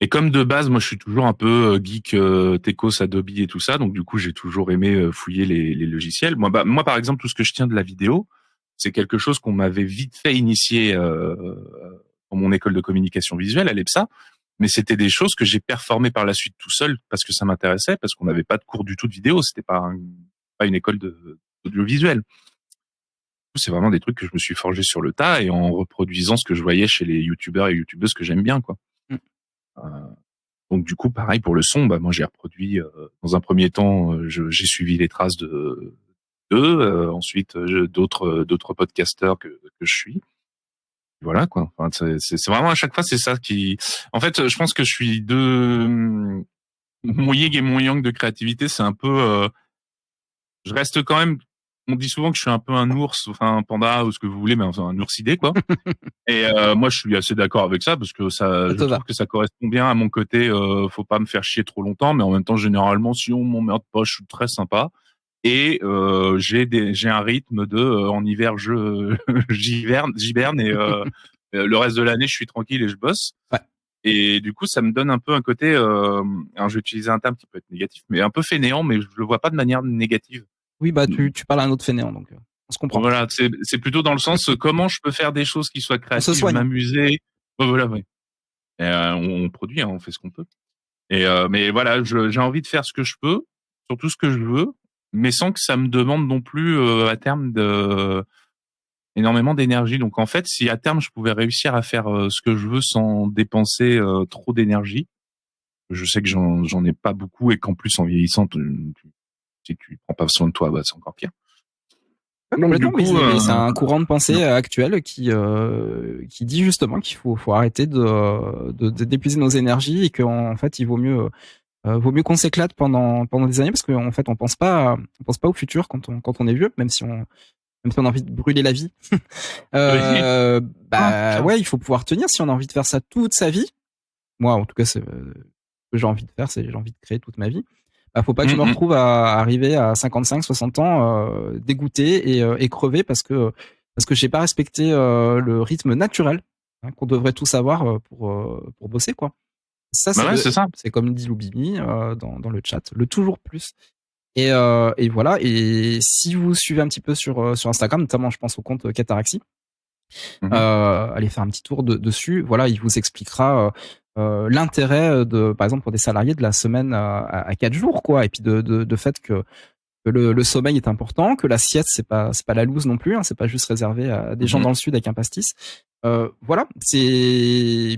Et comme de base, moi je suis toujours un peu geek, Techos, Adobe et tout ça, donc du coup j'ai toujours aimé fouiller les logiciels. Moi par exemple, tout ce que je tiens de la vidéo, c'est quelque chose qu'on m'avait vite fait initier dans mon école de communication visuelle à l'EPSA, mais c'était des choses que j'ai performées par la suite tout seul parce que ça m'intéressait, parce qu'on n'avait pas de cours du tout de vidéo, c'était pas une école d'audiovisuel. c'est vraiment des trucs que je me suis forgé sur le tas et en reproduisant ce que je voyais chez les youtubeurs et youtubeuses que j'aime bien, quoi. Donc du coup, pareil pour le son, bah moi j'ai reproduit dans un premier temps, j'ai suivi les traces d'eux, ensuite d'autres podcasteurs que je suis. Voilà quoi. Enfin, c'est vraiment à chaque fois c'est ça qui. En fait, je pense que je suis mon yin et mon yang de créativité, c'est un peu. Je reste quand même. On dit souvent que je suis un peu un ours, enfin un panda ou ce que vous voulez, mais enfin un oursidé quoi. Et moi, je suis assez d'accord avec ça parce que je trouve que ça correspond bien à mon côté. Faut pas me faire chier trop longtemps, mais en même temps, généralement, si on m'emmerde pas, je suis très sympa. Et j'ai un rythme de en hiver j'hiberne et le reste de l'année, je suis tranquille et je bosse. Ouais. Et du coup, ça me donne un peu un côté. Alors, je vais utiliser un terme qui peut être négatif, mais un peu fainéant, mais je le vois pas de manière négative. Oui, bah tu parles à un autre fainéant, donc on se comprend. Voilà, c'est plutôt dans le sens comment je peux faire des choses qui soient créatives, m'amuser. Voilà, oui. Et, on produit, hein, on fait ce qu'on peut. Et mais voilà, j'ai envie de faire ce que je peux, surtout ce que je veux, mais sans que ça me demande non plus à terme énormément d'énergie. Donc en fait, si à terme je pouvais réussir à faire ce que je veux sans dépenser trop d'énergie, je sais que j'en ai pas beaucoup et qu'en plus en vieillissant, si tu prends pas soin de toi, bah c'est encore pire. Donc, du coup, c'est un courant de pensée actuel qui dit justement qu'il faut arrêter d'épuiser nos énergies et qu'en fait il vaut mieux qu'on s'éclate pendant des années parce qu'en fait on pense pas au futur quand on est vieux, même si on a envie de brûler la vie. Ouais, il faut pouvoir tenir si on a envie de faire ça toute sa vie. Moi, en tout cas, c'est ce que j'ai envie de faire, j'ai envie de créer toute ma vie. Bah, faut pas que je me retrouve à arriver à 55, 60 ans dégoûté et crevé parce que j'ai pas respecté le rythme naturel qu'on devrait tous avoir pour bosser quoi. Ça c'est comme dit Loubimi dans le chat, le toujours plus. Et voilà, et si vous suivez un petit peu sur Instagram, notamment je pense au compte Cataraxie, allez faire un petit tour dessus, voilà, il vous expliquera l'intérêt par exemple pour des salariés de la semaine à 4 jours quoi, et puis de fait que le sommeil est important, que la sieste c'est pas la loose non plus, hein, c'est pas juste réservé à des gens dans le sud avec un pastis. Voilà, c'est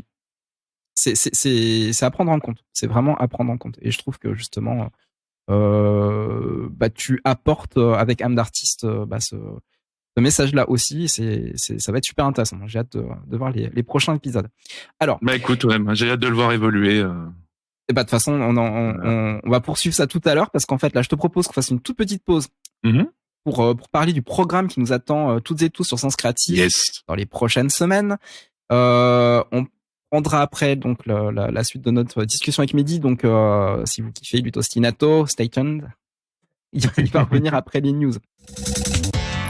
à prendre en compte, c'est vraiment à prendre en compte, et je trouve que justement tu apportes avec âme d'artiste ce message-là aussi, ça va être super intéressant. J'ai hâte de voir les prochains épisodes. Alors, écoute, ouais, j'ai hâte de le voir évoluer. Et de toute façon, on va poursuivre ça tout à l'heure parce qu'en fait, là, je te propose qu'on fasse une toute petite pause pour parler du programme qui nous attend toutes et tous sur Sens Créatif dans les prochaines semaines. On prendra après donc la suite de notre discussion avec Mehdi. Donc, si vous kiffez Lutostinato, stay tuned. Il va revenir après les news.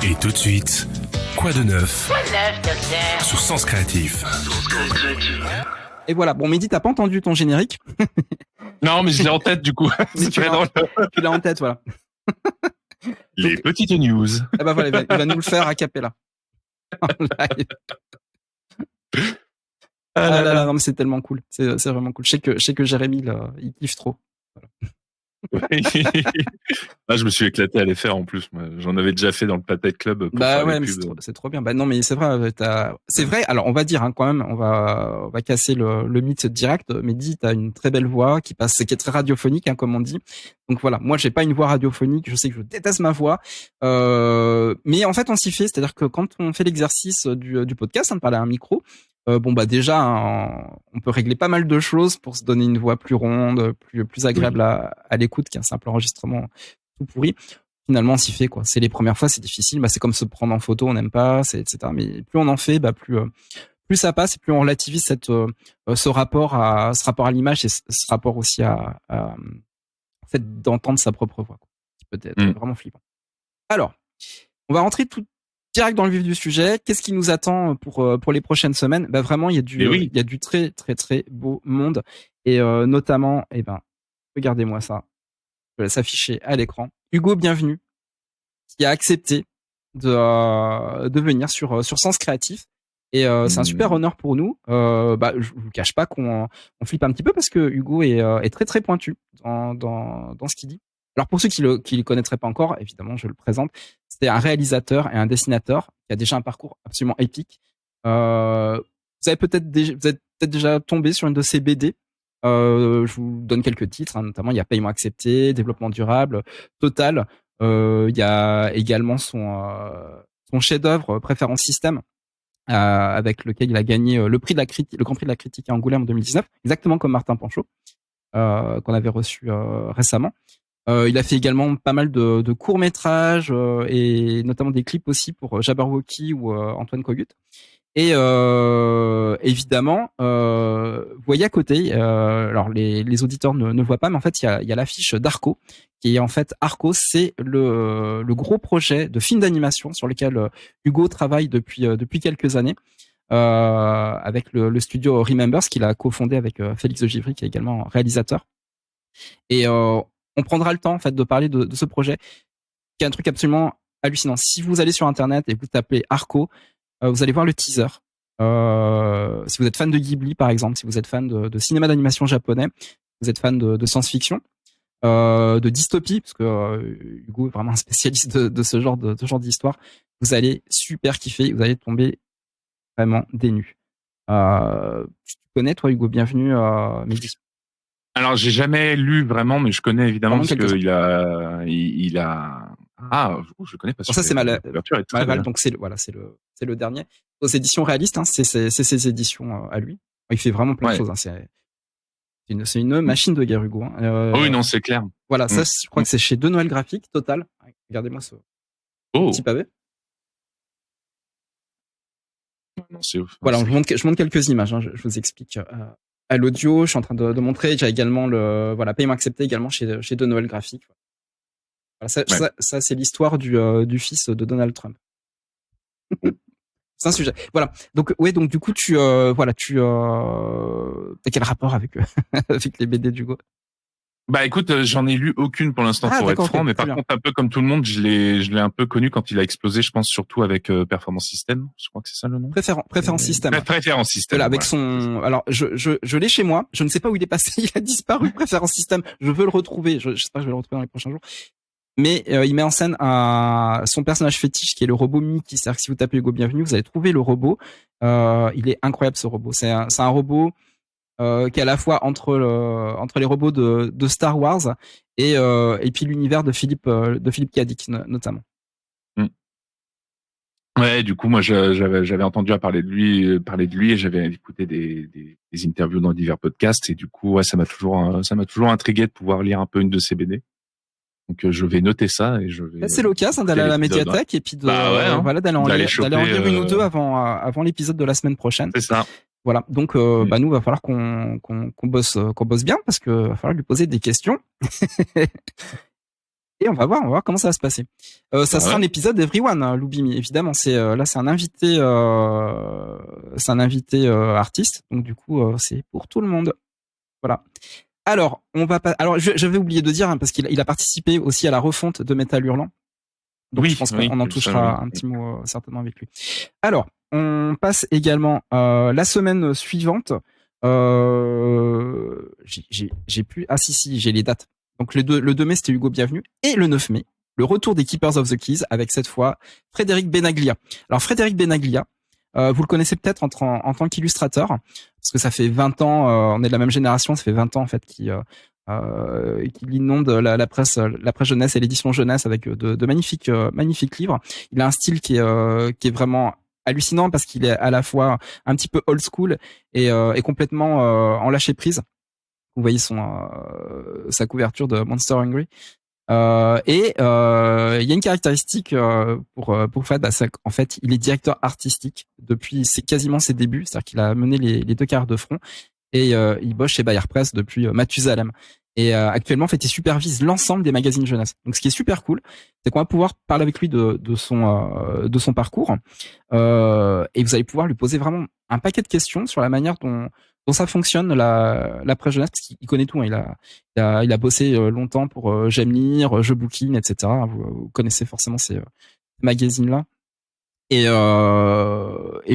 Et tout de suite, quoi de neuf sur Sens Créatif. Et voilà. Bon, Mehdi, t'as pas entendu ton générique? Non, mais je l'ai en tête du coup. Tu l'as en tête, voilà. Les petites news. Ah bah voilà, il va nous le faire a cappella. Non, mais c'est tellement cool. C'est vraiment cool. Je sais que Jérémy, là, il kiffe trop. Voilà. Là, je me suis éclaté à les faire en plus. Moi, j'en avais déjà fait dans le Patate Club. Bah ouais, mais c'est trop bien. Bah non, mais c'est vrai. C'est vrai. Alors, on va dire quand même, on va casser le mythe direct. Mehdi, t'as une très belle voix qui est très radiophonique, hein, comme on dit. Donc voilà, moi, j'ai pas une voix radiophonique. Je sais que je déteste ma voix, mais en fait, on s'y fait. C'est-à-dire que quand on fait l'exercice du podcast, de parler à un micro. Déjà, hein, on peut régler pas mal de choses pour se donner une voix plus ronde, plus agréable à l'écoute qu'un simple enregistrement tout pourri. Finalement, on s'y fait quoi. C'est les premières fois, c'est difficile. C'est comme se prendre en photo, on n'aime pas, etc. Mais plus on en fait, plus ça passe et plus on relativise ce rapport à l'image et ce rapport aussi à en fait d'entendre sa propre voix, quoi, qui peut être vraiment flippant. Alors, on va rentrer tout direct dans le vif du sujet. Qu'est-ce qui nous attend pour les prochaines semaines? Vraiment, il y a du très très très beau monde et notamment, regardez-moi ça. Je vais s'afficher à l'écran. Hugo, bienvenue, qui a accepté de venir sur Sens Créatif et c'est un super honneur pour nous. Je vous cache pas qu'on flippe un petit peu parce que Hugo est très très pointu dans ce qu'il dit. Alors pour ceux qui le connaîtraient pas encore, évidemment, je le présente. C'est un réalisateur et un dessinateur a déjà un parcours absolument épique. Vous êtes peut-être déjà tombé sur une de ses BD. Je vous donne quelques titres, notamment il y a Paiement accepté, Développement durable, Total. Il y a également son chef-d'œuvre Préférence Système, avec lequel il a gagné le prix de la critique, le Grand Prix de la critique à Angoulême en 2019, exactement comme Martin Panchaud, qu'on avait reçu récemment. Il a fait également pas mal de courts-métrages et notamment des clips aussi pour Jabberwocky ou Antoine Kogut. Et évidemment, vous voyez à côté, alors les auditeurs ne voient pas, mais en fait il y a l'affiche d'Arco, qui est en fait Arco, c'est le gros projet de film d'animation sur lequel Hugo travaille depuis quelques années, avec le studio Remembers qu'il a cofondé avec Félix de Givry, qui est également réalisateur. Et on prendra le temps en fait de parler de ce projet, qui est un truc absolument hallucinant. Si vous allez sur internet et vous tapez Arco, vous allez voir le teaser. Si vous êtes fan de Ghibli, par exemple, si vous êtes fan de cinéma d'animation japonais, vous êtes fan de science-fiction, de dystopie, parce que Hugo est vraiment un spécialiste de ce genre d'histoire, vous allez super kiffer, vous allez tomber vraiment des nues. Tu connais, toi, Hugo? Bienvenue à Mehdi. Alors, j'ai jamais lu vraiment, mais je connais évidemment parce que il a. Ah, je connais pas. Ça c'est Malaval, donc c'est le dernier. Aux éditions réalistes, c'est ses éditions à lui. Il fait vraiment plein de choses. C'est une machine de guerre, Hugo. Oui, non, c'est clair. Voilà, ça, je crois que c'est chez De Noël Graphique, Total. Regardez-moi ce petit pavé. Non, c'est ouf. Voilà, je montre quelques images. Je vous explique. À l'audio, je suis en train de montrer. J'ai également Paiement accepté également chez De Noël Graphique. Voilà, ça c'est l'histoire du fils de Donald Trump. C'est un sujet. Voilà. Donc du coup t'as quel rapport avec avec les BD d'Hugo? Bah écoute, j'en ai lu aucune pour l'instant pour être franc, mais par contre un peu comme tout le monde, je l'ai un peu connu quand il a explosé, je pense surtout avec Performance System, je crois que c'est ça le nom. Préférence System. Préférence System. Voilà, avec son alors je l'ai chez moi, je ne sais pas où il est passé, il a disparu Préférence System. Je veux le retrouver, j'espère que je vais le retrouver dans les prochains jours. Mais il met en scène son personnage fétiche qui est le robot Mickey. C'est-à-dire que si vous tapez Hugo Bienvenue, vous allez trouver le robot. Il est incroyable ce robot. C'est un robot qui est à la fois entre les robots de Star Wars et puis l'univers de Philippe K. Dick notamment. Ouais, du coup moi j'avais entendu parler de lui et j'avais écouté des interviews dans divers podcasts et du coup ça m'a toujours intrigué de pouvoir lire un peu une de ses BD. Donc je vais noter ça et je vais. C'est l'occasion d'aller à la médiathèque et puis d'aller en lire une ou deux avant l'épisode de la semaine prochaine. C'est ça. Voilà. Donc nous va falloir qu'on bosse bien parce que va falloir lui poser des questions. Et on va voir comment ça va se passer. Ça sera un épisode Everyone, Loubimi, évidemment. C'est un invité artiste, donc du coup c'est pour tout le monde. Voilà. Alors, j'avais oublié de dire parce qu'il a participé aussi à la refonte de Métal Hurlant. Donc je pense qu'on en touchera un petit mot certainement avec lui. Alors, on passe également la semaine suivante. J'ai plus. Ah si, j'ai les dates. Donc le 2 mai c'était Hugo Bienvenue et le 9 mai le retour des Keepers of the Keys avec cette fois Frédéric Benaglia. Alors Frédéric Benaglia, vous le connaissez peut-être en tant qu'illustrateur parce que ça fait 20 ans, on est de la même génération, ça fait 20 ans en fait qu'il inonde la presse jeunesse et l'édition jeunesse avec de magnifiques livres. Il a un style qui est vraiment hallucinant parce qu'il est à la fois un petit peu old school et complètement en lâcher prise. Vous voyez sa couverture de Monster Hungry. Il y a une caractéristique pour Fred, en fait, il est directeur artistique depuis quasiment ses débuts, c'est-à-dire qu'il a mené les deux carrières de front et il bosse chez Bayer Press depuis Mathusalem. Et actuellement, en fait, il supervise l'ensemble des magazines jeunesse. Donc, ce qui est super cool, c'est qu'on va pouvoir parler avec lui de son parcours et vous allez pouvoir lui poser vraiment un paquet de questions sur la manière dont ça fonctionne la presse jeunesse, parce qu'il connaît tout. Hein. Il a bossé longtemps pour J'aime lire, Je bouquine, etc. Vous connaissez forcément ces magazines-là. Et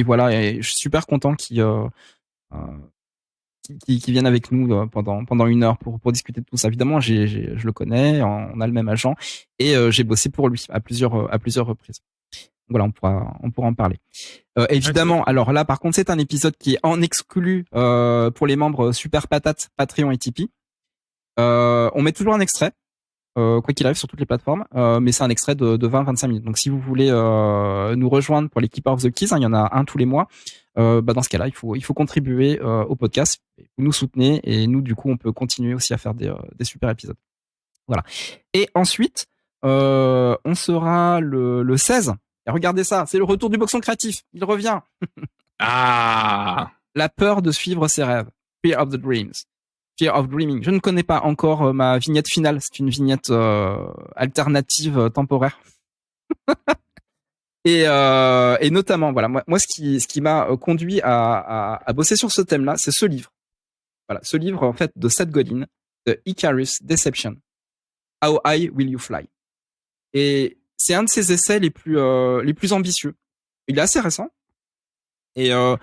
voilà. Et je suis super content qu'il vienne avec nous pendant une heure pour discuter de tout ça. Évidemment, je le connais, on a le même agent et j'ai bossé pour lui à plusieurs reprises. Voilà, on pourra en parler. Évidemment, alors là, par contre, c'est un épisode qui est en exclu pour les membres Super Patate, Patreon et Tipeee. On met toujours un extrait, quoi qu'il arrive sur toutes les plateformes, mais c'est un extrait de 20-25 minutes. Donc, si vous voulez nous rejoindre pour les Keeper of the Keys, il y en a un tous les mois. Dans ce cas-là, il faut contribuer au podcast. Vous nous soutenez et nous, du coup, on peut continuer aussi à faire des super épisodes. Voilà. Et ensuite, on sera le 16. Et regardez ça, c'est le retour du boxon créatif. Il revient. Ah. La peur de suivre ses rêves. Fear of the Dreams. Fear of Dreaming. Je ne connais pas encore ma vignette finale. C'est une vignette alternative temporaire. Et notamment, voilà, moi ce qui m'a conduit à bosser sur ce thème-là, c'est ce livre. Voilà, ce livre en fait de Seth Godin, The Icarus Deception. How High Will You Fly? Et c'est un de ses essais les plus ambitieux. Il est assez récent. Et en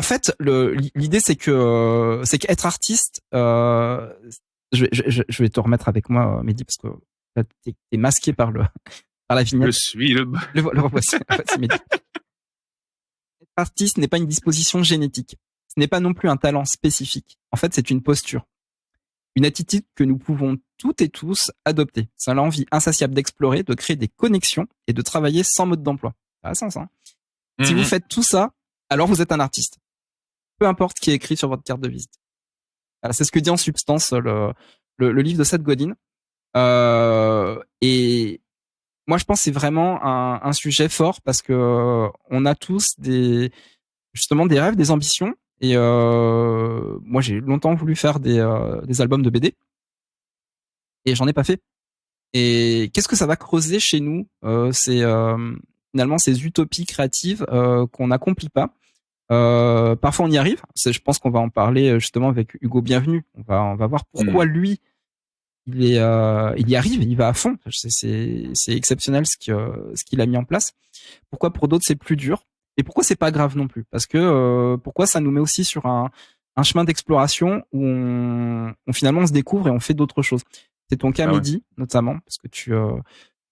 fait, l'idée c'est qu'être artiste, je vais te remettre avec moi, Mehdi, parce que là, t'es masqué par la vignette. Je suis le revoici, Mehdi. Être artiste n'est pas une disposition génétique. Ce n'est pas non plus un talent spécifique. En fait, c'est une posture. Une attitude que nous pouvons toutes et tous adopter. C'est l'envie insatiable d'explorer, de créer des connexions et de travailler sans mode d'emploi. C'est intéressant, ça. Si vous faites tout ça, alors vous êtes un artiste. Peu importe ce qui est écrit sur votre carte de visite. Alors, c'est ce que dit en substance le livre de Seth Godin. Et moi, je pense que c'est vraiment un sujet fort parce que on a tous justement des rêves, des ambitions. Et moi, j'ai longtemps voulu faire des albums de BD et j'en ai pas fait. Et qu'est-ce que ça va creuser chez nous? C'est finalement ces utopies créatives qu'on n'accomplit pas. Parfois, on y arrive. Je pense qu'on va en parler justement avec Hugo Bienvenu. On va voir pourquoi lui il y arrive, il va à fond. C'est exceptionnel ce qu'il a mis en place. Pourquoi pour d'autres c'est plus dur? Et pourquoi c'est pas grave non plus? Parce que pourquoi ça nous met aussi sur un chemin d'exploration où on finalement se découvre et on fait d'autres choses. C'est ton cas, Mehdi, notamment, parce que tu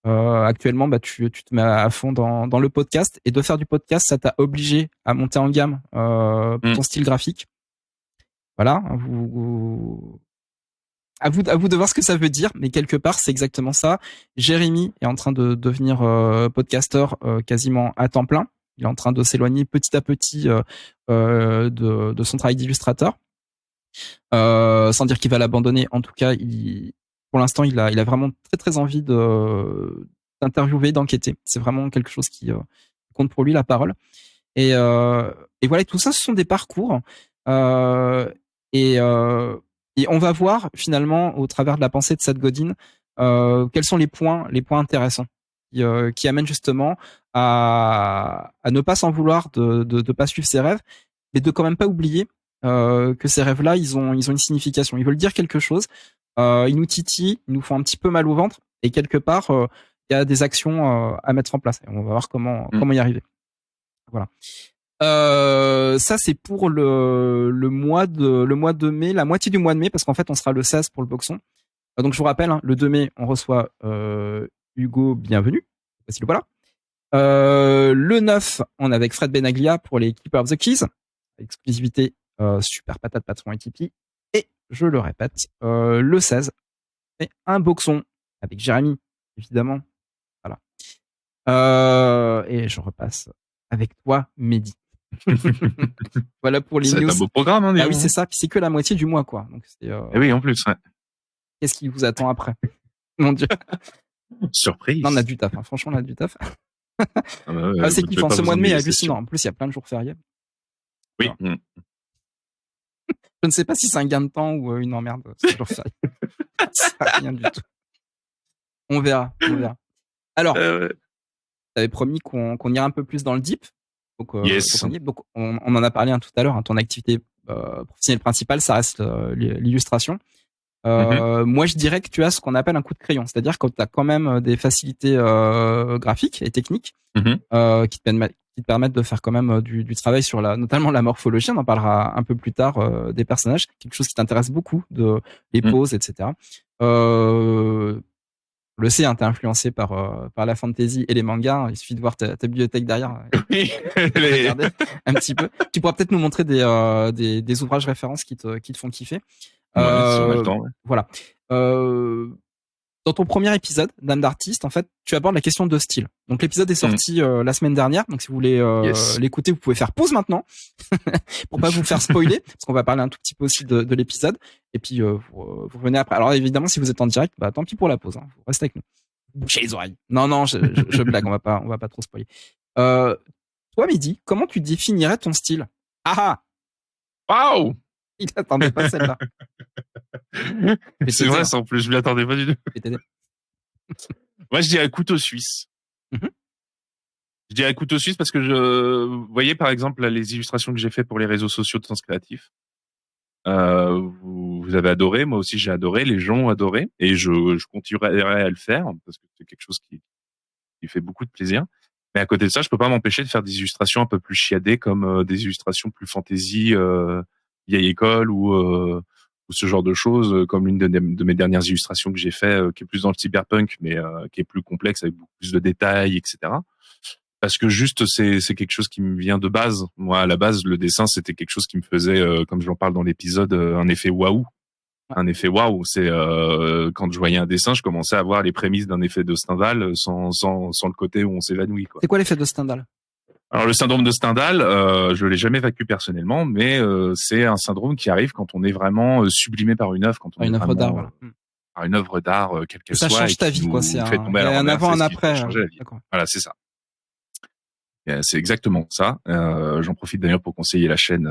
actuellement tu te mets à fond dans le podcast, et de faire du podcast, ça t'a obligé à monter en gamme pour ton style graphique. Voilà, à vous de voir ce que ça veut dire, mais quelque part c'est exactement ça. Jérémy est en train de devenir podcasteur quasiment à temps plein. Il est en train de s'éloigner petit à petit de son travail d'illustrateur, sans dire qu'il va l'abandonner. En tout cas, pour l'instant, il a vraiment très très envie d'interviewer, d'enquêter. C'est vraiment quelque chose qui compte pour lui, la parole. Et voilà, tout ça, ce sont des parcours. Et on va voir finalement, au travers de la pensée de Seth Godin, quels sont les points intéressants qui amènent justement à ne pas s'en vouloir de pas suivre ses rêves, mais de quand même pas oublier que ces rêves-là, ils ont une signification. Ils veulent dire quelque chose. Ils nous titillent, ils nous font un petit peu mal au ventre, et quelque part, il y a des actions à mettre en place. Et on va voir comment y arriver. Voilà. Ça c'est pour le mois de mai, la moitié du mois de mai, parce qu'en fait on sera le 16 pour le boxon. Donc je vous rappelle, le 2 mai on reçoit Hugo Bienvenu, s'il vous plaît. Le 9 on est avec Fred Benaglia pour les Keeper of the Keys, exclusivité Super Patate, Patreon et Tipeee. Et je le répète, le 16 c'est un boxon avec Jérémy, évidemment. Voilà. Et je repasse avec toi, Mehdi. Voilà pour les news. C'est un beau programme, hein, ah oui, c'est ça. Puis c'est que la moitié du mois, quoi. Donc c'est. Et oui, en plus. Ouais. Qu'est-ce qui vous attend après? Mon Dieu. Surprise. Non, on a du taf. Hein. Franchement, on a du taf. C'est kiffant. Ce mois de mai est hallucinant. En plus, il y a plein de jours fériés. Oui. Je ne sais pas si c'est un gain de temps ou une emmerde. Ce jour férié. Rien du tout. On verra. Alors, t'avais promis qu'on irait un peu plus dans le deep. Donc, yes. Donc, on en a parlé tout à l'heure. Ton activité professionnelle principale, ça reste l'illustration. Moi, je dirais que tu as ce qu'on appelle un coup de crayon, c'est-à-dire que tu as quand même des facilités graphiques et techniques qui te permettent de faire quand même du travail sur notamment la morphologie. On en parlera un peu plus tard des personnages, quelque chose qui t'intéresse beaucoup, de les poses, etc. le sais, hein, t'es influencé par la fantasy et les mangas. Il suffit de voir ta bibliothèque derrière. Oui. Regarder un petit peu. Tu pourras peut-être nous montrer des ouvrages références qui te font kiffer. Ouais, si on a le temps. Ouais. Voilà. Dans ton premier épisode d'âme d'artiste, en fait, tu abordes la question de style. Donc l'épisode est sorti la semaine dernière. Donc si vous voulez l'écouter, vous pouvez faire pause maintenant pour pas vous faire spoiler, parce qu'on va parler un tout petit peu aussi de l'épisode. Et puis vous revenez après. Alors évidemment, si vous êtes en direct, bah tant pis pour la pause. Hein. Vous restez avec nous. Bouchez les oreilles. Non, je blague. On va pas trop spoiler. Toi, Mehdi, comment tu définirais ton style? Ah! Waouh! Il n'attendait pas celle-là. C'est vrai, ça en plus, je m'y attendais pas du tout. Moi, je dirais couteau suisse. Je dirais couteau suisse parce que vous voyez, par exemple, les illustrations que j'ai fait pour les réseaux sociaux de Sens Créatif. Vous avez adoré, moi aussi j'ai adoré, les gens ont adoré, et je continuerai à le faire parce que c'est quelque chose qui fait beaucoup de plaisir. Mais à côté de ça, je peux pas m'empêcher de faire des illustrations un peu plus chiadées, comme des illustrations plus fantasy, vieille école ou ce genre de choses, comme l'une de mes dernières illustrations que j'ai fait, qui est plus dans le cyberpunk, mais qui est plus complexe avec beaucoup plus de détails, etc. Parce que juste c'est quelque chose qui me vient de base. Moi, à la base, le dessin, c'était quelque chose qui me faisait, comme j'en parle dans l'épisode, un effet waouh. Un effet waouh, c'est quand je voyais un dessin, je commençais à voir les prémices d'un effet de Stendhal sans le côté où on s'évanouit, quoi. C'est quoi l'effet de Stendhal? Alors le syndrome de Stendhal, je l'ai jamais vécu personnellement, mais c'est un syndrome qui arrive quand on est vraiment sublimé par une œuvre, quand on est une œuvre d'art, voilà. Par une œuvre d'art, quelle qu'elle soit. Ça change ta vie, quoi. C'est un avant, un après. Voilà, c'est ça. C'est exactement ça. J'en profite d'ailleurs pour conseiller la chaîne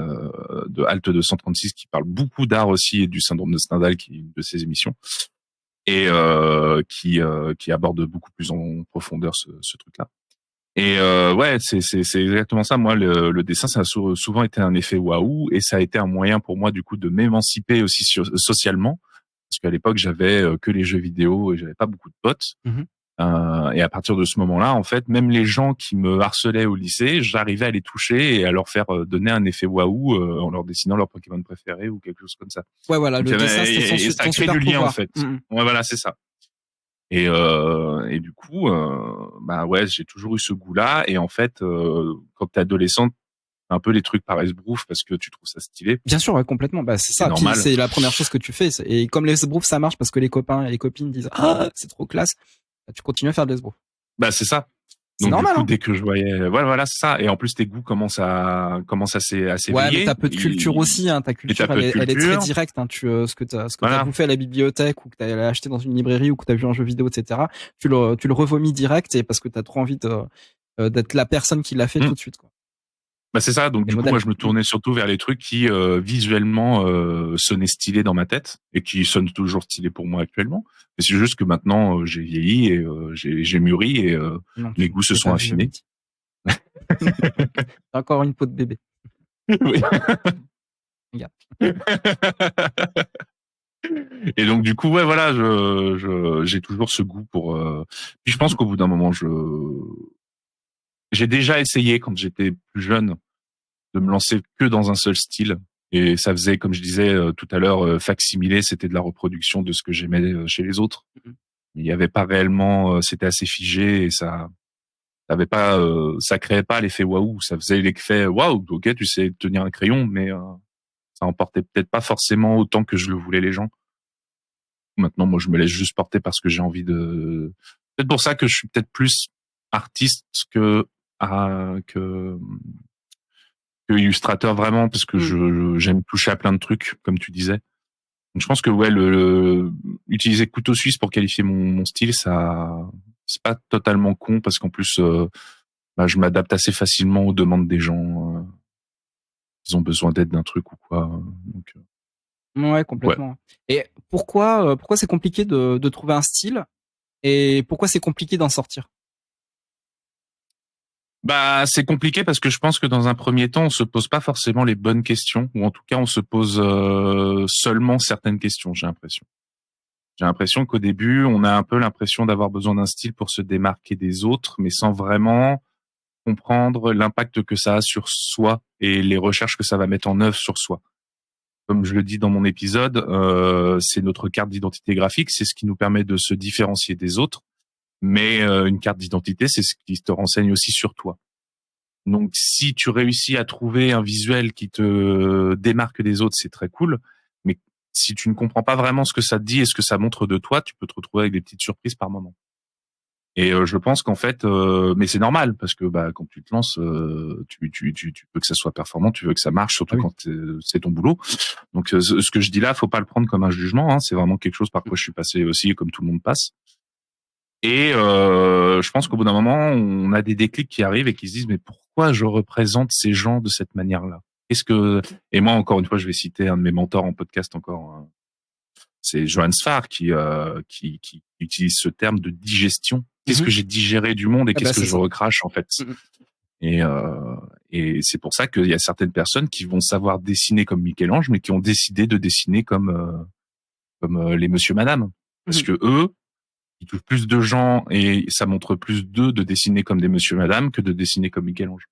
de Alt 236 qui parle beaucoup d'art aussi et du syndrome de Stendhal, qui est une de ses émissions, et qui aborde beaucoup plus en profondeur ce truc-là. Et ouais, c'est exactement ça. Moi, le dessin, ça a souvent été un effet waouh, et ça a été un moyen pour moi du coup de m'émanciper aussi socialement, parce qu'à l'époque j'avais que les jeux vidéo et j'avais pas beaucoup de potes. Et à partir de ce moment-là, en fait, même les gens qui me harcelaient au lycée, j'arrivais à les toucher et à leur faire donner un effet waouh en leur dessinant leur Pokémon préféré ou quelque chose comme ça. Ouais, voilà, le dessin, c'était ça crée du lien, en fait. Ouais, voilà, c'est ça. Et du coup, bah ouais, j'ai toujours eu ce goût-là. Et en fait, quand t'es adolescente, un peu les trucs paraissent brouf parce que tu trouves ça stylé. Bien sûr, ouais, complètement. Bah c'est ça. Normal. C'est la première chose que tu fais. Et comme les brouf, ça marche parce que les copains et les copines disent c'est trop classe. Tu continues à faire de l'esbrouf. Bah c'est ça. C'est donc normal, du coup, hein. dès que je voyais, voilà, c'est ça. Et en plus tes goûts commencent à s'éveiller. Ouais, mais t'as peu de culture aussi, hein. Ta culture, elle est très directe, hein. Ce que t'as bouffé à la bibliothèque, ou que t'as acheté dans une librairie, ou que t'as vu un jeu vidéo, etc. Tu le revomis direct, et parce que t'as trop envie d'être la personne qui l'a fait tout de suite, quoi. Bah c'est ça. Donc du coup, moi je me tournais surtout vers les trucs qui visuellement sonnaient stylés dans ma tête et qui sonnent toujours stylés pour moi actuellement. Mais c'est juste que maintenant j'ai vieilli et j'ai mûri et les goûts se sont affinés. Encore une peau de bébé. Oui. Regarde. Et donc du coup, ouais, voilà, j'ai toujours ce goût pour. Puis je pense qu'au bout d'un moment, j'ai déjà essayé quand j'étais plus jeune de me lancer que dans un seul style, et ça faisait, comme je disais tout à l'heure, facsimilé, c'était de la reproduction de ce que j'aimais chez les autres. Il n'y avait pas réellement, c'était assez figé, et ça créait pas l'effet waouh, ça faisait l'effet waouh, ok, tu sais tenir un crayon, mais ça emportait peut-être pas forcément autant que je le voulais les gens. Maintenant, moi, je me laisse juste porter parce que j'ai envie de. Peut-être pour ça que je suis peut-être plus artiste que illustrateur vraiment, parce que j'aime toucher à plein de trucs, comme tu disais. Donc je pense que ouais, utiliser couteau suisse pour qualifier mon style, ça, c'est pas totalement con, parce qu'en plus, je m'adapte assez facilement aux demandes des gens. Ils ont besoin d'aide d'un truc ou quoi. Donc, ouais, complètement. Ouais. Et pourquoi c'est compliqué de trouver un style, et pourquoi c'est compliqué d'en sortir? Bah, c'est compliqué parce que je pense que dans un premier temps, on se pose pas forcément les bonnes questions, ou en tout cas, on se pose seulement certaines questions. J'ai l'impression qu'au début, on a un peu l'impression d'avoir besoin d'un style pour se démarquer des autres, mais sans vraiment comprendre l'impact que ça a sur soi et les recherches que ça va mettre en œuvre sur soi. comme je le dis dans mon épisode, c'est notre carte d'identité graphique, c'est ce qui nous permet de se différencier des autres. Mais une carte d'identité, c'est ce qui te renseigne aussi sur toi. Donc, si tu réussis à trouver un visuel qui te démarque des autres, c'est très cool. Mais si tu ne comprends pas vraiment ce que ça te dit et ce que ça montre de toi, tu peux te retrouver avec des petites surprises par moment. Et je pense qu'en fait, mais c'est normal parce que quand tu te lances, tu veux que ça soit performant, tu veux que ça marche, surtout quand c'est ton boulot. Donc, ce que je dis là, faut pas le prendre comme un jugement. Hein, c'est vraiment quelque chose par quoi je suis passé aussi, comme tout le monde passe. Et je pense qu'au bout d'un moment, on a des déclics qui arrivent et qui se disent mais pourquoi je représente ces gens de cette manière-là ? Et moi encore une fois, je vais citer un de mes mentors en podcast encore. Hein. C'est Johan Sfar qui utilise ce terme de digestion. Qu'est-ce que j'ai digéré du monde et qu'est-ce que je recrache en fait ? Et c'est pour ça qu'il y a certaines personnes qui vont savoir dessiner comme Michel-Ange, mais qui ont décidé de dessiner comme les Monsieur Madame, parce que eux ils touchent plus de gens et ça montre plus d'eux de dessiner comme des Monsieur Madame que de dessiner comme Michel-Ange.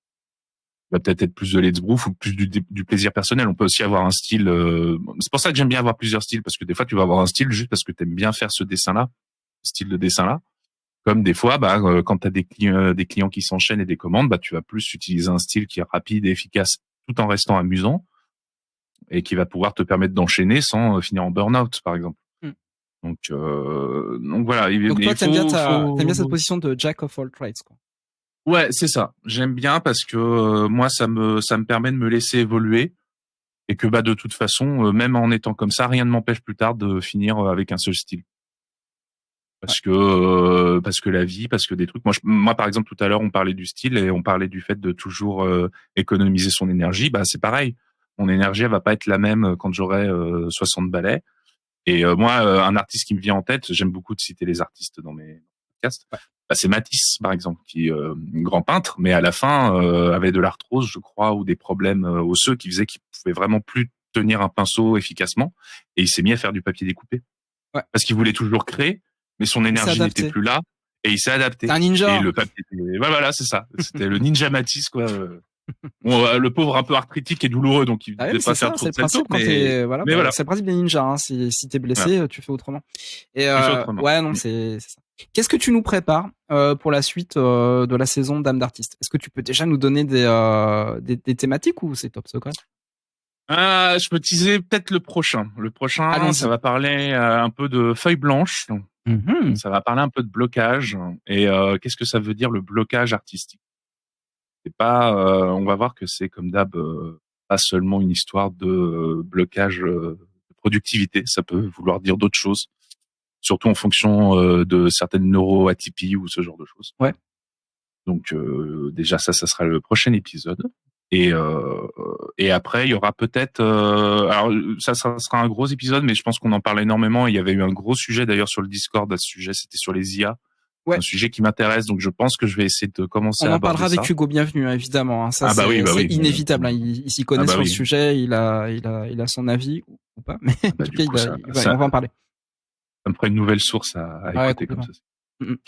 Il va peut-être être plus de Let's Proof ou plus du plaisir personnel. On peut aussi avoir un style. C'est pour ça que j'aime bien avoir plusieurs styles parce que des fois tu vas avoir un style juste parce que t'aimes bien faire ce dessin-là, ce style de dessin-là. Comme des fois, quand t'as des clients qui s'enchaînent et des commandes, tu vas plus utiliser un style qui est rapide et efficace tout en restant amusant et qui va pouvoir te permettre d'enchaîner sans finir en burn-out, par exemple. Donc voilà. Donc toi, t'aimes bien cette position de Jack of all trades, quoi. Ouais, c'est ça. J'aime bien parce que moi, ça me permet de me laisser évoluer et que de toute façon, même en étant comme ça, rien ne m'empêche plus tard de finir avec un seul style. Parce que la vie, parce que des trucs. Moi, par exemple, tout à l'heure, on parlait du style et on parlait du fait de toujours économiser son énergie. C'est pareil. Mon énergie, elle va pas être la même quand j'aurai 60 balais. Et moi, un artiste qui me vient en tête, j'aime beaucoup de citer les artistes dans mes podcasts. C'est Matisse, par exemple, qui est grand peintre, mais à la fin avait de l'arthrose, je crois, ou des problèmes osseux qui faisaient qu'il pouvait vraiment plus tenir un pinceau efficacement. Et il s'est mis à faire du papier découpé. Parce qu'il voulait toujours créer, mais son énergie n'était plus là. Et il s'est adapté. C'est un ninja. Et le papier, voilà, c'est ça. C'était le ninja Matisse, quoi. Bon, le pauvre un peu arthritique et douloureux, donc il devait pas faire trop de salto. Mais voilà, c'est le principe des ninjas. Hein. Si t'es blessé, tu fais autrement. Et c'est ça. Qu'est-ce que tu nous prépares pour la suite de la saison Dame d'artiste ? Est-ce que tu peux déjà nous donner des thématiques ou c'est top secret ? Je peux teaser peut-être le prochain. Le prochain, ça va parler un peu de feuille blanche. Ça va parler un peu de blocage. Et qu'est-ce que ça veut dire le blocage artistique ? C'est pas, on va voir que c'est comme d'hab, pas seulement une histoire de blocage de productivité. Ça peut vouloir dire d'autres choses, surtout en fonction de certaines neuroatypies ou ce genre de choses. Ouais. Donc déjà ça sera le prochain épisode. Et après il y aura peut-être, alors ça sera un gros épisode, mais je pense qu'on en parle énormément. Il y avait eu un gros sujet d'ailleurs sur le Discord à ce sujet, c'était sur les IA. Ouais. C'est un sujet qui m'intéresse, donc je pense que je vais essayer de commencer à aborder ça. On en parlera avec Hugo Bienvenu, hein, évidemment. Hein. Ça, c'est inévitable. Hein. Il s'y connaît sur le sujet, il a son avis ou pas, mais en tout cas, on va en parler. Ça me fera une nouvelle source à écouter comme ça.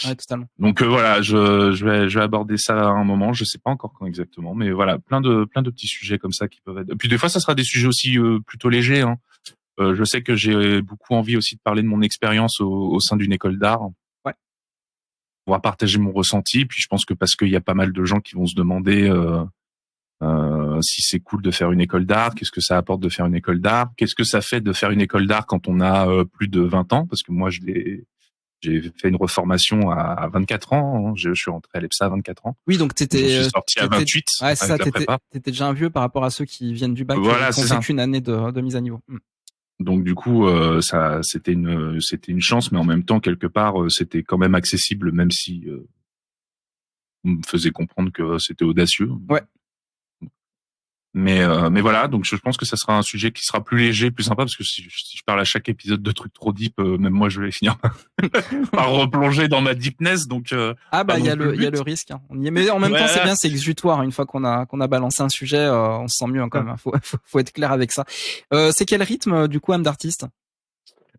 Ouais, totalement. Donc voilà, je vais aborder ça à un moment. Je sais pas encore quand exactement, mais voilà, plein de petits sujets comme ça qui peuvent être. Et puis des fois, ça sera des sujets aussi plutôt légers. Hein. Je sais que j'ai beaucoup envie aussi de parler de mon expérience au sein d'une école d'art. Pouvoir partager mon ressenti, puis je pense que parce qu'il y a pas mal de gens qui vont se demander si c'est cool de faire une école d'art, qu'est-ce que ça apporte de faire une école d'art, qu'est-ce que ça fait de faire une école d'art quand on a plus de 20 ans, parce que moi j'ai fait une reformation à 24 ans, hein. Je suis rentré à l'EPSA à 24 ans. Oui, donc je suis sorti à 28. Ouais, c'est ça, t'étais déjà un vieux par rapport à ceux qui viennent du bac, voilà, qui ont qu'une année de mise à niveau. Donc du coup, ça, c'était une chance, mais en même temps, quelque part, c'était quand même accessible, même si on me faisait comprendre que c'était audacieux. Ouais. Mais voilà, donc je pense que ça sera un sujet qui sera plus léger, plus sympa, parce que si je parle à chaque épisode de trucs trop deep, même moi je vais finir par replonger dans ma deepness. Donc il y a le risque. Hein. Mais en même temps, c'est bien, c'est exutoire. Une fois qu'on a balancé un sujet, on se sent mieux quand même. Faut être clair avec ça. C'est quel rythme du coup, âme d'artiste ?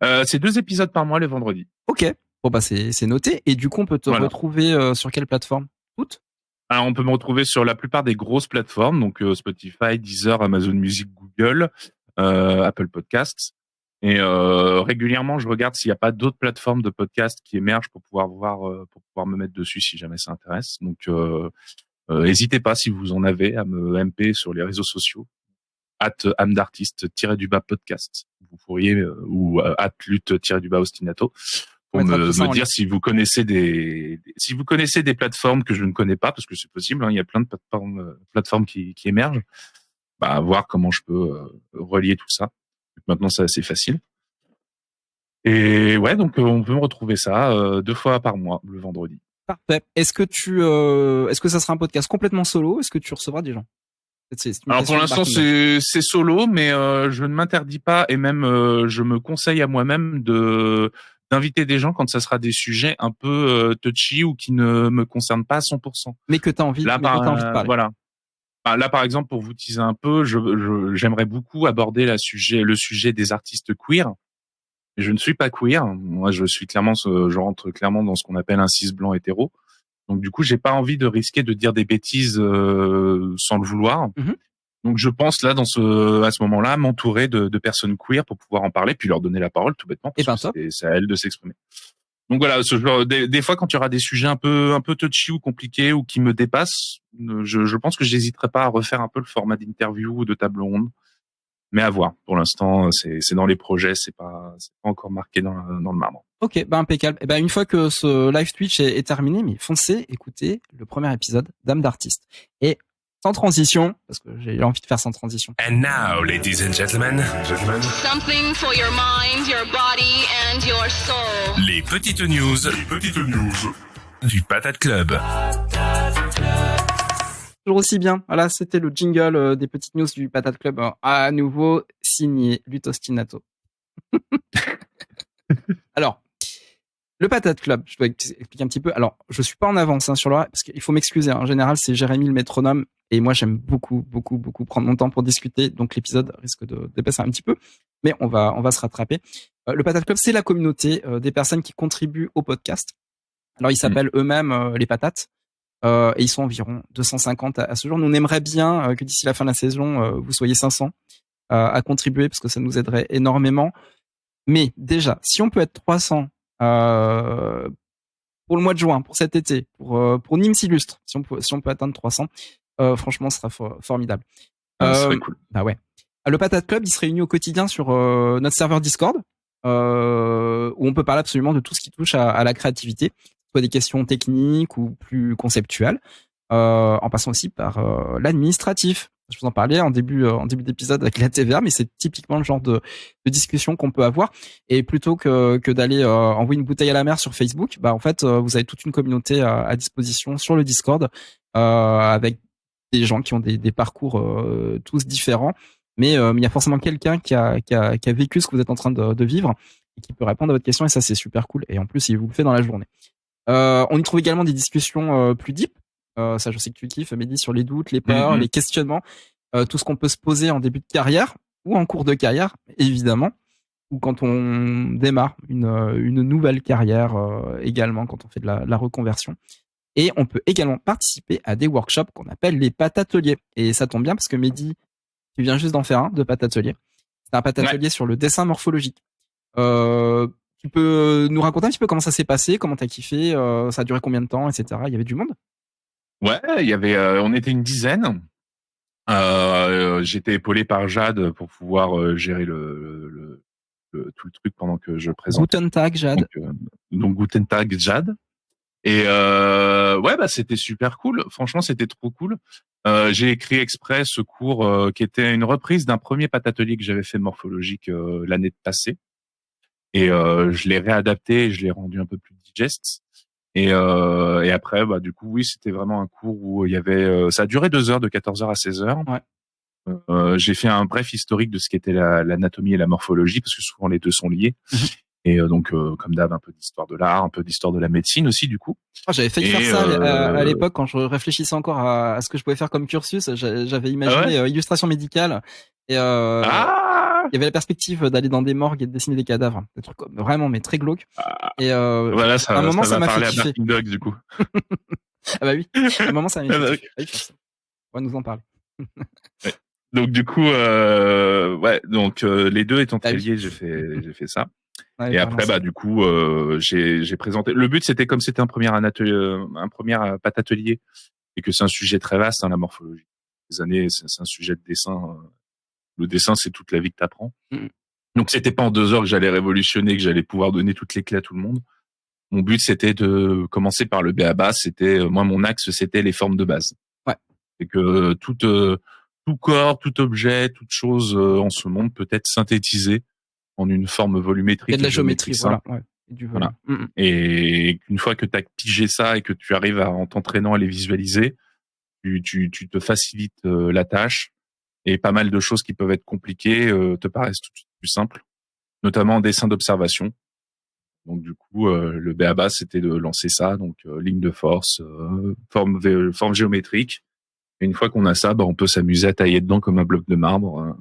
C'est 2 épisodes par mois les vendredis. Ok. Bon c'est noté. Et du coup, on peut te retrouver sur quelle plateforme ? Toutes ? Alors, on peut me retrouver sur la plupart des grosses plateformes, donc Spotify, Deezer, Amazon Music, Google. Apple Podcasts. Et régulièrement, je regarde s'il n'y a pas d'autres plateformes de podcasts qui émergent pour pouvoir me mettre dessus si jamais ça intéresse. Donc, n'hésitez pas si vous en avez à me MP sur les réseaux sociaux. @amdartiste_podcast. Vous pourriez ou @lutte_ostinato pour me dire si vous connaissez des plateformes que je ne connais pas, parce que c'est possible. Il y a plein de plateformes qui émergent. Voir comment je peux relier tout ça. Maintenant, c'est assez facile. Et ouais, donc on peut me retrouver ça 2 fois par mois, le vendredi. Parfait. Est-ce que ça sera un podcast complètement solo? Est-ce que tu recevras des gens? Alors pour l'instant, c'est solo, mais je ne m'interdis pas, et même je me conseille à moi-même d'inviter des gens quand ça sera des sujets un peu touchy ou qui ne me concernent pas à 100%. Mais que tu as envie de parler. Voilà. Là, par exemple, pour vous teaser un peu, j'aimerais beaucoup aborder le sujet des artistes queer. Je ne suis pas queer. Moi, je rentre clairement dans ce qu'on appelle un cis blanc hétéro. Donc, du coup, j'ai pas envie de risquer de dire des bêtises sans le vouloir. Mm-hmm. Donc, je pense là, à ce moment-là, m'entourer de personnes queer pour pouvoir en parler, puis leur donner la parole tout bêtement, parce que c'est à elles de s'exprimer. Donc voilà, ce genre, des fois, quand il y aura des sujets un peu touchy ou compliqués ou qui me dépassent, je pense que j'hésiterai pas à refaire un peu le format d'interview ou de table ronde. Mais à voir. Pour l'instant, c'est dans les projets, c'est pas encore marqué dans le marbre. Ok, impeccable. Et une fois que ce live Twitch est terminé, mais foncez écoutez le premier épisode d'Âme d'artiste. Et sans transition, parce que j'ai envie de faire sans transition. And now, ladies and gentlemen. Something for your mind, your body and your soul. Les petites news du Patate Club. Toujours aussi bien. Voilà, c'était le jingle des petites news du Patate Club. À nouveau signé Lutte Ostinato. Alors, le Patate Club, je dois expliquer un petit peu. Alors, je suis pas en avance sur l'horaire, parce qu'il faut m'excuser. En général, c'est Jérémy le métronome. Et moi, j'aime beaucoup prendre mon temps pour discuter. Donc, l'épisode risque de dépasser un petit peu. Mais on va se rattraper. Le Patate Club, c'est la communauté des personnes qui contribuent au podcast. Alors, ils s'appellent eux-mêmes les Patates. Et ils sont environ 250 à ce jour. Nous, on aimerait bien que d'ici la fin de la saison, vous soyez 500 à contribuer, parce que ça nous aiderait énormément. Mais déjà, si on peut être 300 pour le mois de juin, pour cet été, pour Nîmes Illustre, si on peut atteindre 300, franchement, ce sera formidable. Ce serait cool. Ouais. Le Patate Club, il se réunit au quotidien sur notre serveur Discord, où on peut parler absolument de tout ce qui touche à la créativité, soit des questions techniques ou plus conceptuelles, en passant aussi par l'administratif. Je vous en parlais en début d'épisode avec la TVA, mais c'est typiquement le genre de discussion qu'on peut avoir. Et plutôt que d'aller envoyer une bouteille à la mer sur Facebook, en fait, vous avez toute une communauté à disposition sur le Discord, avec des gens qui ont des parcours tous différents. Mais il y a forcément quelqu'un qui a vécu ce que vous êtes en train de vivre et qui peut répondre à votre question. Et ça, c'est super cool. Et en plus, il vous le fait dans la journée. On y trouve également des discussions plus deep. Ça, je sais que tu kiffes, Mehdi, sur les doutes, les peurs, les questionnements, tout ce qu'on peut se poser en début de carrière ou en cours de carrière, évidemment, ou quand on démarre une nouvelle carrière également, quand on fait de la reconversion. Et on peut également participer à des workshops qu'on appelle les patateliers. Et ça tombe bien parce que Mehdi, tu viens juste d'en faire un de patatelier. C'est un patatelier sur le dessin morphologique. Tu peux nous raconter un petit peu comment ça s'est passé, comment t'as kiffé, ça a duré combien de temps, etc. Il y avait du monde? Ouais, on était une dizaine. J'étais épaulé par Jade pour pouvoir gérer tout le truc pendant que je présente. Guten Tag, Jade. Donc Guten Tag, Jade. Et c'était super cool. Franchement, c'était trop cool. J'ai écrit exprès ce cours qui était une reprise d'un premier patatelier que j'avais fait morphologique l'année passée. Et je l'ai réadapté et je l'ai rendu un peu plus digeste. Et après, du coup, oui, c'était vraiment un cours où il y avait, ça a duré 2 heures, de 14h à 16h. Ouais. J'ai fait un bref historique de ce qu'était l'anatomie et la morphologie, parce que souvent les deux sont liés. Et donc, comme d'hab, un peu d'histoire de l'art, un peu d'histoire de la médecine aussi, du coup. J'avais failli faire ça à l'époque, quand je réfléchissais encore à ce que je pouvais faire comme cursus. J'avais imaginé illustration médicale. Et il y avait la perspective d'aller dans des morgues et de dessiner des cadavres, des trucs vraiment mais très glauques. Et voilà, à un moment ça m'a fait parler kiffer. À Barking Dog, du coup. Ah bah oui, à un moment ça m'a fait kiffer. On va nous en parler. Ouais. Donc du coup, les deux étant très liés, j'ai fait ça. Ouais, et après, bah du coup, j'ai présenté. Le but, c'était comme c'était un premier pat atelier, et que c'est un sujet très vaste, la morphologie. Les années, c'est un sujet de dessin. Le dessin, c'est toute la vie que t'apprends. Donc c'était pas en 2 heures que j'allais révolutionner, que j'allais pouvoir donner toutes les clés à tout le monde. Mon but, c'était de commencer par le b.a.-ba. C'était moi, mon axe, c'était les formes de base. Ouais. C'est que tout corps, tout objet, toute chose en ce monde peut être synthétisé en une forme volumétrique. Il y a de la géométrie, voilà. Ouais. Voilà. Et une fois que tu as pigé ça et que tu arrives en t'entraînant à les visualiser, tu te facilites la tâche, et pas mal de choses qui peuvent être compliquées te paraissent tout de suite plus simples, notamment en dessin d'observation. Donc du coup, le b.a.-ba, c'était de lancer ça, donc ligne de force, forme géométrique. Et une fois qu'on a ça, on peut s'amuser à tailler dedans comme un bloc de marbre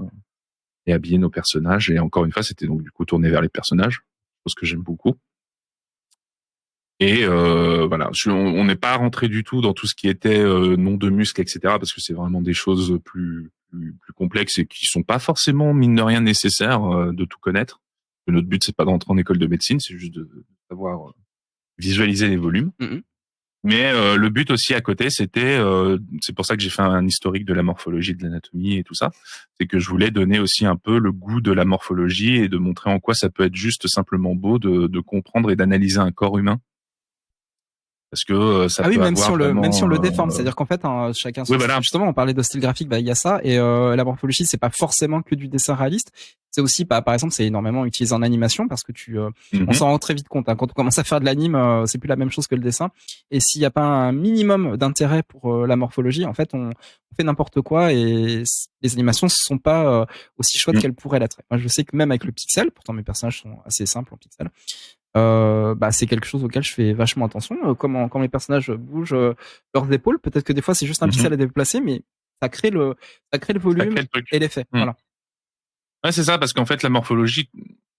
et habiller nos personnages. Et encore une fois, c'était donc du coup tourné vers les personnages, chose que j'aime beaucoup. Et voilà, on n'est pas rentré du tout dans tout ce qui était nom de muscles, etc., parce que c'est vraiment des choses plus complexes et qui sont pas forcément, mine de rien, nécessaires de tout connaître. Notre but, c'est pas d'entrer en école de médecine, c'est juste de savoir visualiser les volumes. Mais le but aussi à côté, c'était, c'est pour ça que j'ai fait un historique de la morphologie, de l'anatomie et tout ça, c'est que je voulais donner aussi un peu le goût de la morphologie et de montrer en quoi ça peut être juste simplement beau de comprendre et d'analyser un corps humain. Parce que ça peut même avoir même si on le déforme, c'est-à-dire qu'en fait, chacun justement, on parlait de style graphique, il y a ça, et la morphologie, c'est pas forcément que du dessin réaliste, c'est aussi, par exemple, c'est énormément utilisé en animation, parce que on s'en rend très vite compte, quand on commence à faire de l'anime, c'est plus la même chose que le dessin, et s'il y a pas un minimum d'intérêt pour la morphologie, en fait, on fait n'importe quoi, et les animations sont pas aussi chouettes qu'elles pourraient l'être. Moi, je sais que même avec le pixel, pourtant mes personnages sont assez simples en pixel, c'est quelque chose auquel je fais vachement attention. Quand les personnages bougent leurs épaules, peut-être que des fois c'est juste un pixel à déplacer, mais ça crée le volume et l'effet. Voilà. Ouais, c'est ça, parce qu'en fait la morphologie,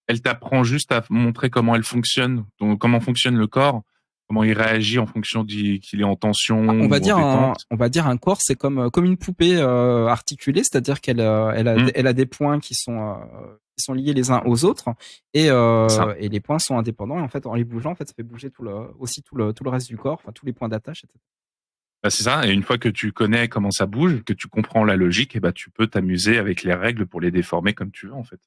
elle t'apprend juste à montrer comment elle fonctionne, donc comment fonctionne le corps, comment il réagit en fonction qu'il est en tension. On va dire un corps, c'est comme une poupée articulée, c'est-à-dire qu'elle a des points qui sont liés les uns aux autres, et les points sont indépendants, et en fait en les bougeant, en fait ça fait bouger tout le reste du corps, enfin tous les points d'attache, etc. C'est ça, et une fois que tu connais comment ça bouge, que tu comprends la logique, et tu peux t'amuser avec les règles pour les déformer comme tu veux en fait.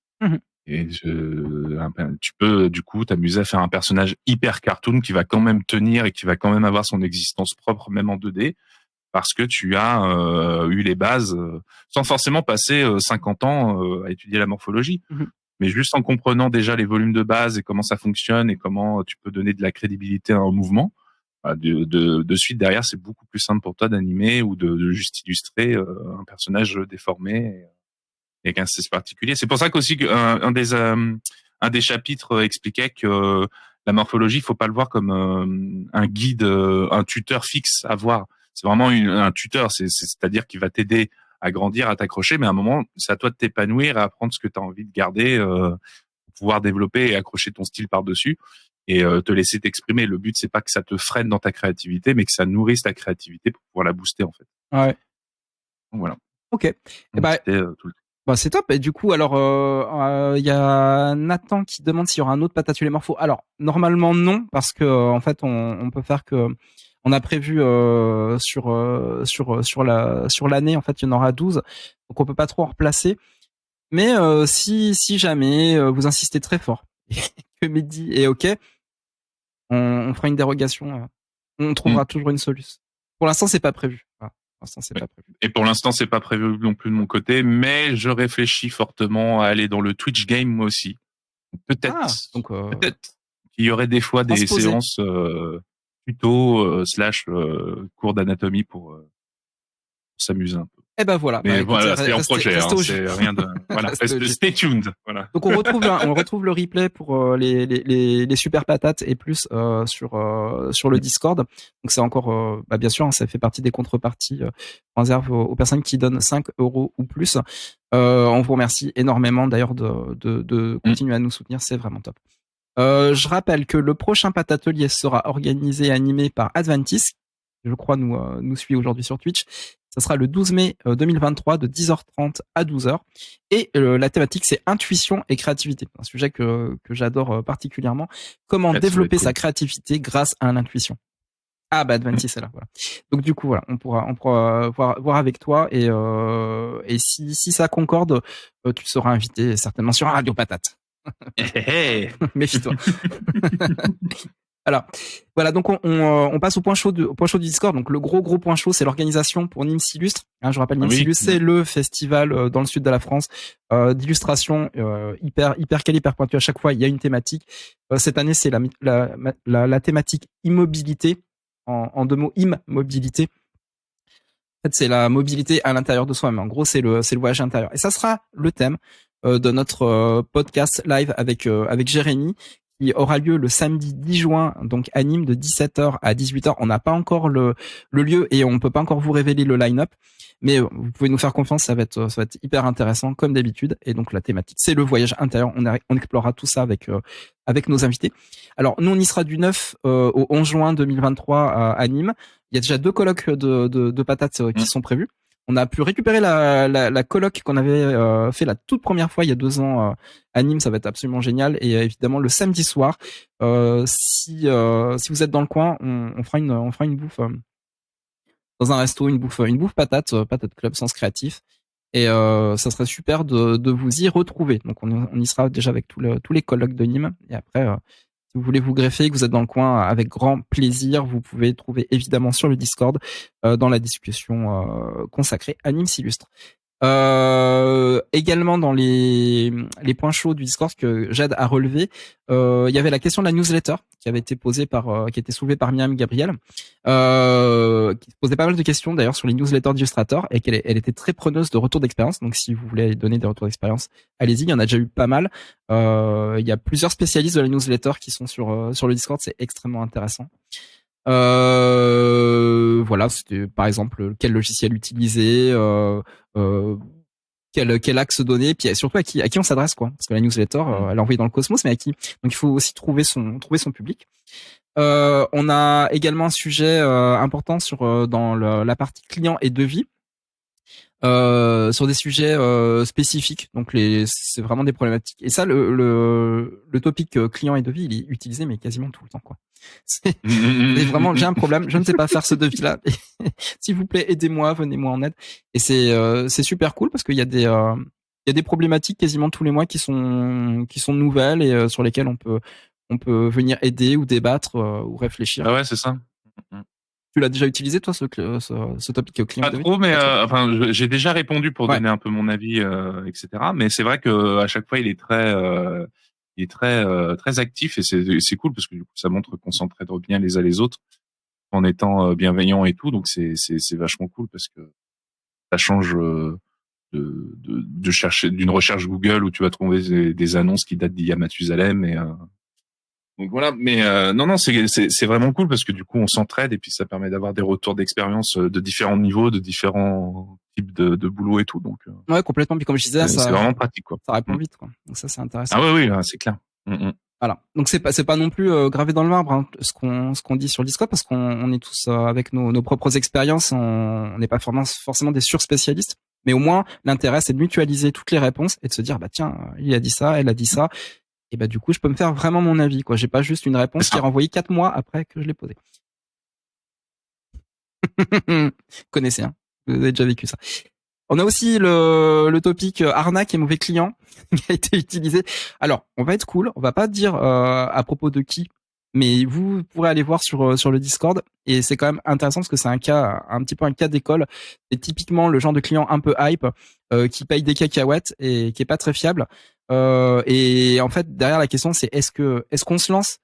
Et tu peux du coup t'amuser à faire un personnage hyper cartoon qui va quand même tenir et qui va quand même avoir son existence propre même en 2D, parce que tu as eu les bases sans forcément passer 50 ans à étudier la morphologie, mais juste en comprenant déjà les volumes de base et comment ça fonctionne et comment tu peux donner de la crédibilité à un mouvement. De suite derrière, c'est beaucoup plus simple pour toi d'animer ou de juste illustrer un personnage déformé et avec un style particulier. C'est pour ça qu'aussi un des chapitres expliquait que la morphologie, il faut pas le voir comme un guide, un tuteur fixe à voir. C'est vraiment un tuteur, c'est-à-dire qu'il va t'aider à grandir, à t'accrocher, mais à un moment, c'est à toi de t'épanouir, à apprendre ce que tu as envie de garder, pour pouvoir développer et accrocher ton style par-dessus et te laisser t'exprimer. Le but, c'est pas que ça te freine dans ta créativité, mais que ça nourrisse ta créativité pour pouvoir la booster, en fait. Ouais. Donc, voilà. Ok. C'est top. Et du coup, alors, y a Nathan qui demande s'il y aura un autre patatulé morpho. Alors, normalement, non, parce que, en fait, on peut faire que, on a prévu, sur l'année, en fait, il y en aura 12. Donc, on peut pas trop en replacer. Mais, si jamais, vous insistez très fort, que Mehdi est ok, on fera une dérogation. On trouvera toujours une solution. Pour l'instant, c'est pas prévu. Voilà. Pour l'instant, c'est pas prévu. Et pour l'instant, c'est pas prévu non plus de mon côté, mais je réfléchis fortement à aller dans le Twitch game moi aussi. Peut-être qu'il y aurait des fois des séances tuto / cours d'anatomie pour s'amuser un peu. Eh ben voilà. Mais voilà, c'est en projet, c'est rien de, voilà. Stay tuned, voilà. Donc on retrouve le replay pour les super patates et plus sur le Discord. Donc c'est encore, bien sûr, ça fait partie des contreparties qu'on réserve aux personnes qui donnent 5 € ou plus. On vous remercie énormément d'ailleurs de continuer à nous soutenir, c'est vraiment top. Je rappelle que le prochain patatelier sera organisé et animé par Adventis, je crois nous suit aujourd'hui sur Twitch. Ça sera le 12 mai 2023 de 10h30 à 12h. Et la thématique, c'est intuition et créativité. Un sujet que j'adore particulièrement. Comment développer sa créativité grâce à l'intuition. Ah bah Advantis c'est là, voilà. Donc du coup voilà, on pourra voir avec toi et si ça concorde, tu seras invité certainement sur Radio Patate. Méfie-toi. Alors voilà, donc on passe au point chaud du Discord. Donc le gros point chaud, c'est l'organisation pour Nîmes S'illustre. Je rappelle, Nîmes S'illustre, c'est le festival dans le sud de la France d'illustration hyper quali, hyper pointu. À chaque fois, il y a une thématique. Cette année, c'est la thématique immobilité. En deux mots, immobilité. En fait, c'est la mobilité à l'intérieur de soi-même. En gros, c'est le voyage intérieur. Et ça sera le thème de notre podcast live avec Jérémy, qui aura lieu le samedi 10 juin, donc à Nîmes, de 17h à 18h. On n'a pas encore le lieu et on peut pas encore vous révéler le line-up, mais vous pouvez nous faire confiance, ça va être hyper intéressant comme d'habitude. Et donc la thématique, c'est le voyage intérieur. On explorera tout ça avec nos invités. Alors nous, on y sera du 9 au 11 juin 2023 à Nîmes. Il y a déjà 2 colloques de patates qui sont prévus. On a pu récupérer la colloque qu'on avait fait la toute première fois il y a 2 ans à Nîmes. Ça va être absolument génial. Et évidemment le samedi soir, si vous êtes dans le coin, on fera une bouffe dans un resto, une bouffe patate club Sens Créatif. Et ça serait super de vous y retrouver. Donc on y sera déjà avec tous les colloques de Nîmes. Et après, si vous voulez vous greffer, que vous êtes dans le coin, avec grand plaisir, vous pouvez trouver évidemment sur le Discord dans la discussion consacrée à Nîmes S'illustre. Également dans les points chauds du Discord que j'aide à relever, il y avait la question de la newsletter qui avait été posée qui a été soulevée par Myriam Gabriel, qui posait pas mal de questions d'ailleurs sur les newsletters d'Illustrator et elle était très preneuse de retours d'expérience. Donc si vous voulez donner des retours d'expérience, allez-y, il y en a déjà eu pas mal. Il y a plusieurs spécialistes de la newsletter qui sont sur le Discord, c'est extrêmement intéressant. Voilà, c'était par exemple quel logiciel utiliser, quel axe donner, puis surtout à qui on s'adresse, quoi, parce que la newsletter elle est envoyée dans le cosmos, mais à qui? Donc il faut aussi trouver son public. On a également un sujet important dans la partie client et devis. Sur des sujets spécifiques, donc c'est vraiment des problématiques. Et ça, le topic client et devis, il est utilisé mais quasiment tout le temps, quoi. C'est vraiment, j'ai un problème, je ne sais pas faire ce devis-là. S'il vous plaît, aidez-moi, venez-moi en aide. Et c'est super cool parce qu'il y a des problématiques quasiment tous les mois qui sont nouvelles et sur lesquelles on peut venir aider ou débattre ou réfléchir. Ah ouais, c'est ça. Tu l'as déjà utilisé, toi, ce topic client? Pas trop, mais enfin, j'ai déjà répondu pour donner un peu mon avis, etc. Mais c'est vrai que à chaque fois, il est très actif et c'est cool parce que du coup, ça montre qu'on s'entraide bien les uns les autres en étant bienveillants et tout. Donc c'est vachement cool parce que ça change de chercher d'une recherche Google où tu vas trouver des annonces qui datent d'il y a Mathusalem et donc voilà, mais non, c'est vraiment cool parce que du coup on s'entraide et puis ça permet d'avoir des retours d'expérience de différents niveaux, de différents types de boulot et tout. Donc ouais, complètement. Puis comme je disais, c'est vraiment pratique, quoi. Ça répond vite, quoi. Donc ça c'est intéressant. Ah oui, c'est clair. Voilà. Donc c'est pas non plus gravé dans le marbre, hein, ce qu'on dit sur le Discord, parce qu'on est tous avec nos propres expériences. On n'est pas forcément des surspécialistes, mais au moins l'intérêt c'est de mutualiser toutes les réponses et de se dire bah tiens, il a dit ça, elle a dit ça. Et bah du coup, je peux me faire vraiment mon avis, quoi. J'ai pas juste une réponse qui est renvoyée 4 mois après que je l'ai posée. Vous connaissez, hein. Vous avez déjà vécu ça. On a aussi le topic arnaque et mauvais client qui a été utilisé. Alors, on va être cool, on va pas dire à propos de qui, mais vous pourrez aller voir sur le Discord et c'est quand même intéressant parce que c'est un petit peu un cas d'école. C'est typiquement le genre de client un peu hype qui paye des cacahuètes et qui est pas très fiable. Et en fait, derrière la question, c'est est-ce qu'on se lance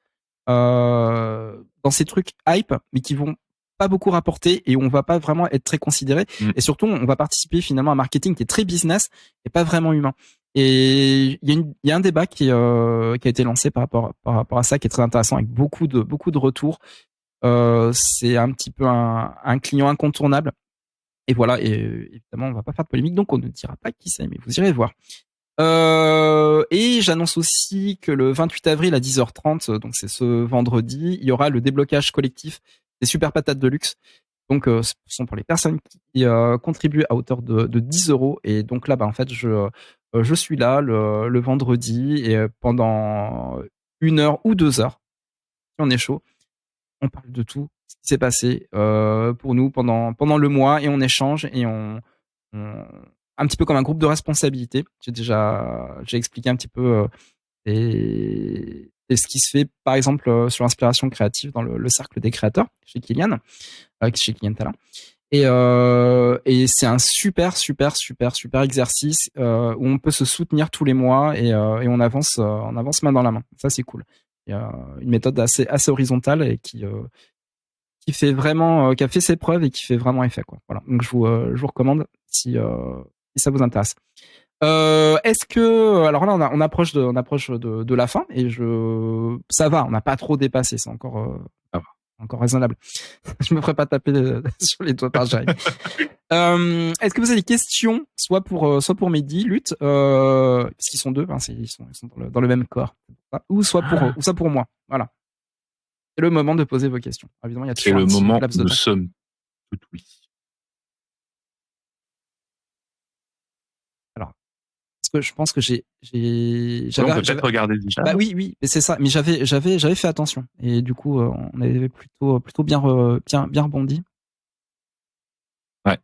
dans ces trucs hype, mais qui vont pas beaucoup rapporter et on va pas vraiment être très considéré. Et surtout, on va participer finalement à un marketing qui est très business et pas vraiment humain. Et il y a un débat qui a été lancé par rapport à ça, qui est très intéressant avec beaucoup de retours. C'est un petit peu un client incontournable. Et voilà. Et évidemment, on va pas faire de polémique, donc on ne dira pas qui c'est, mais vous irez voir. Et j'annonce aussi que le 28 avril à 10h30, donc c'est ce vendredi, il y aura le déblocage collectif des Super Patates de Luxe. Donc, ce sont pour les personnes qui contribuent à hauteur de 10 €. Et donc là, en fait, je suis là le vendredi et pendant 1 heure ou 2 heures, si on est chaud, on parle de tout ce qui s'est passé pour nous pendant le mois et on échange et on un petit peu comme un groupe de responsabilité. J'ai expliqué un petit peu et ce qui se fait, par exemple, sur l'inspiration créative dans le cercle des créateurs chez Kylian Talin. Et c'est un super exercice où on peut se soutenir tous les mois et on avance main dans la main. Ça, c'est cool. Il y a une méthode assez horizontale et qui fait vraiment, qui a fait ses preuves et qui fait vraiment effet, quoi. Voilà. Donc je vous recommande si ça vous intéresse. Est-ce que alors là on approche de la fin et ça va, on n'a pas trop dépassé, c'est encore raisonnable. Je me ferai pas taper sur les doigts par Jérémy. Est-ce que vous avez des questions, soit pour Mehdi, Lutte, parce qu'ils sont deux, ils sont dans le même corps, ou soit pour moi. Voilà. C'est le moment de poser vos questions. Évidemment, il y a toujours le moment où nous sommes tout oui. Alors, parce que je pense que on peut peut-être regarder déjà. Bah oui, mais c'est ça. Mais j'avais fait attention et du coup, on avait plutôt bien rebondi. Ouais.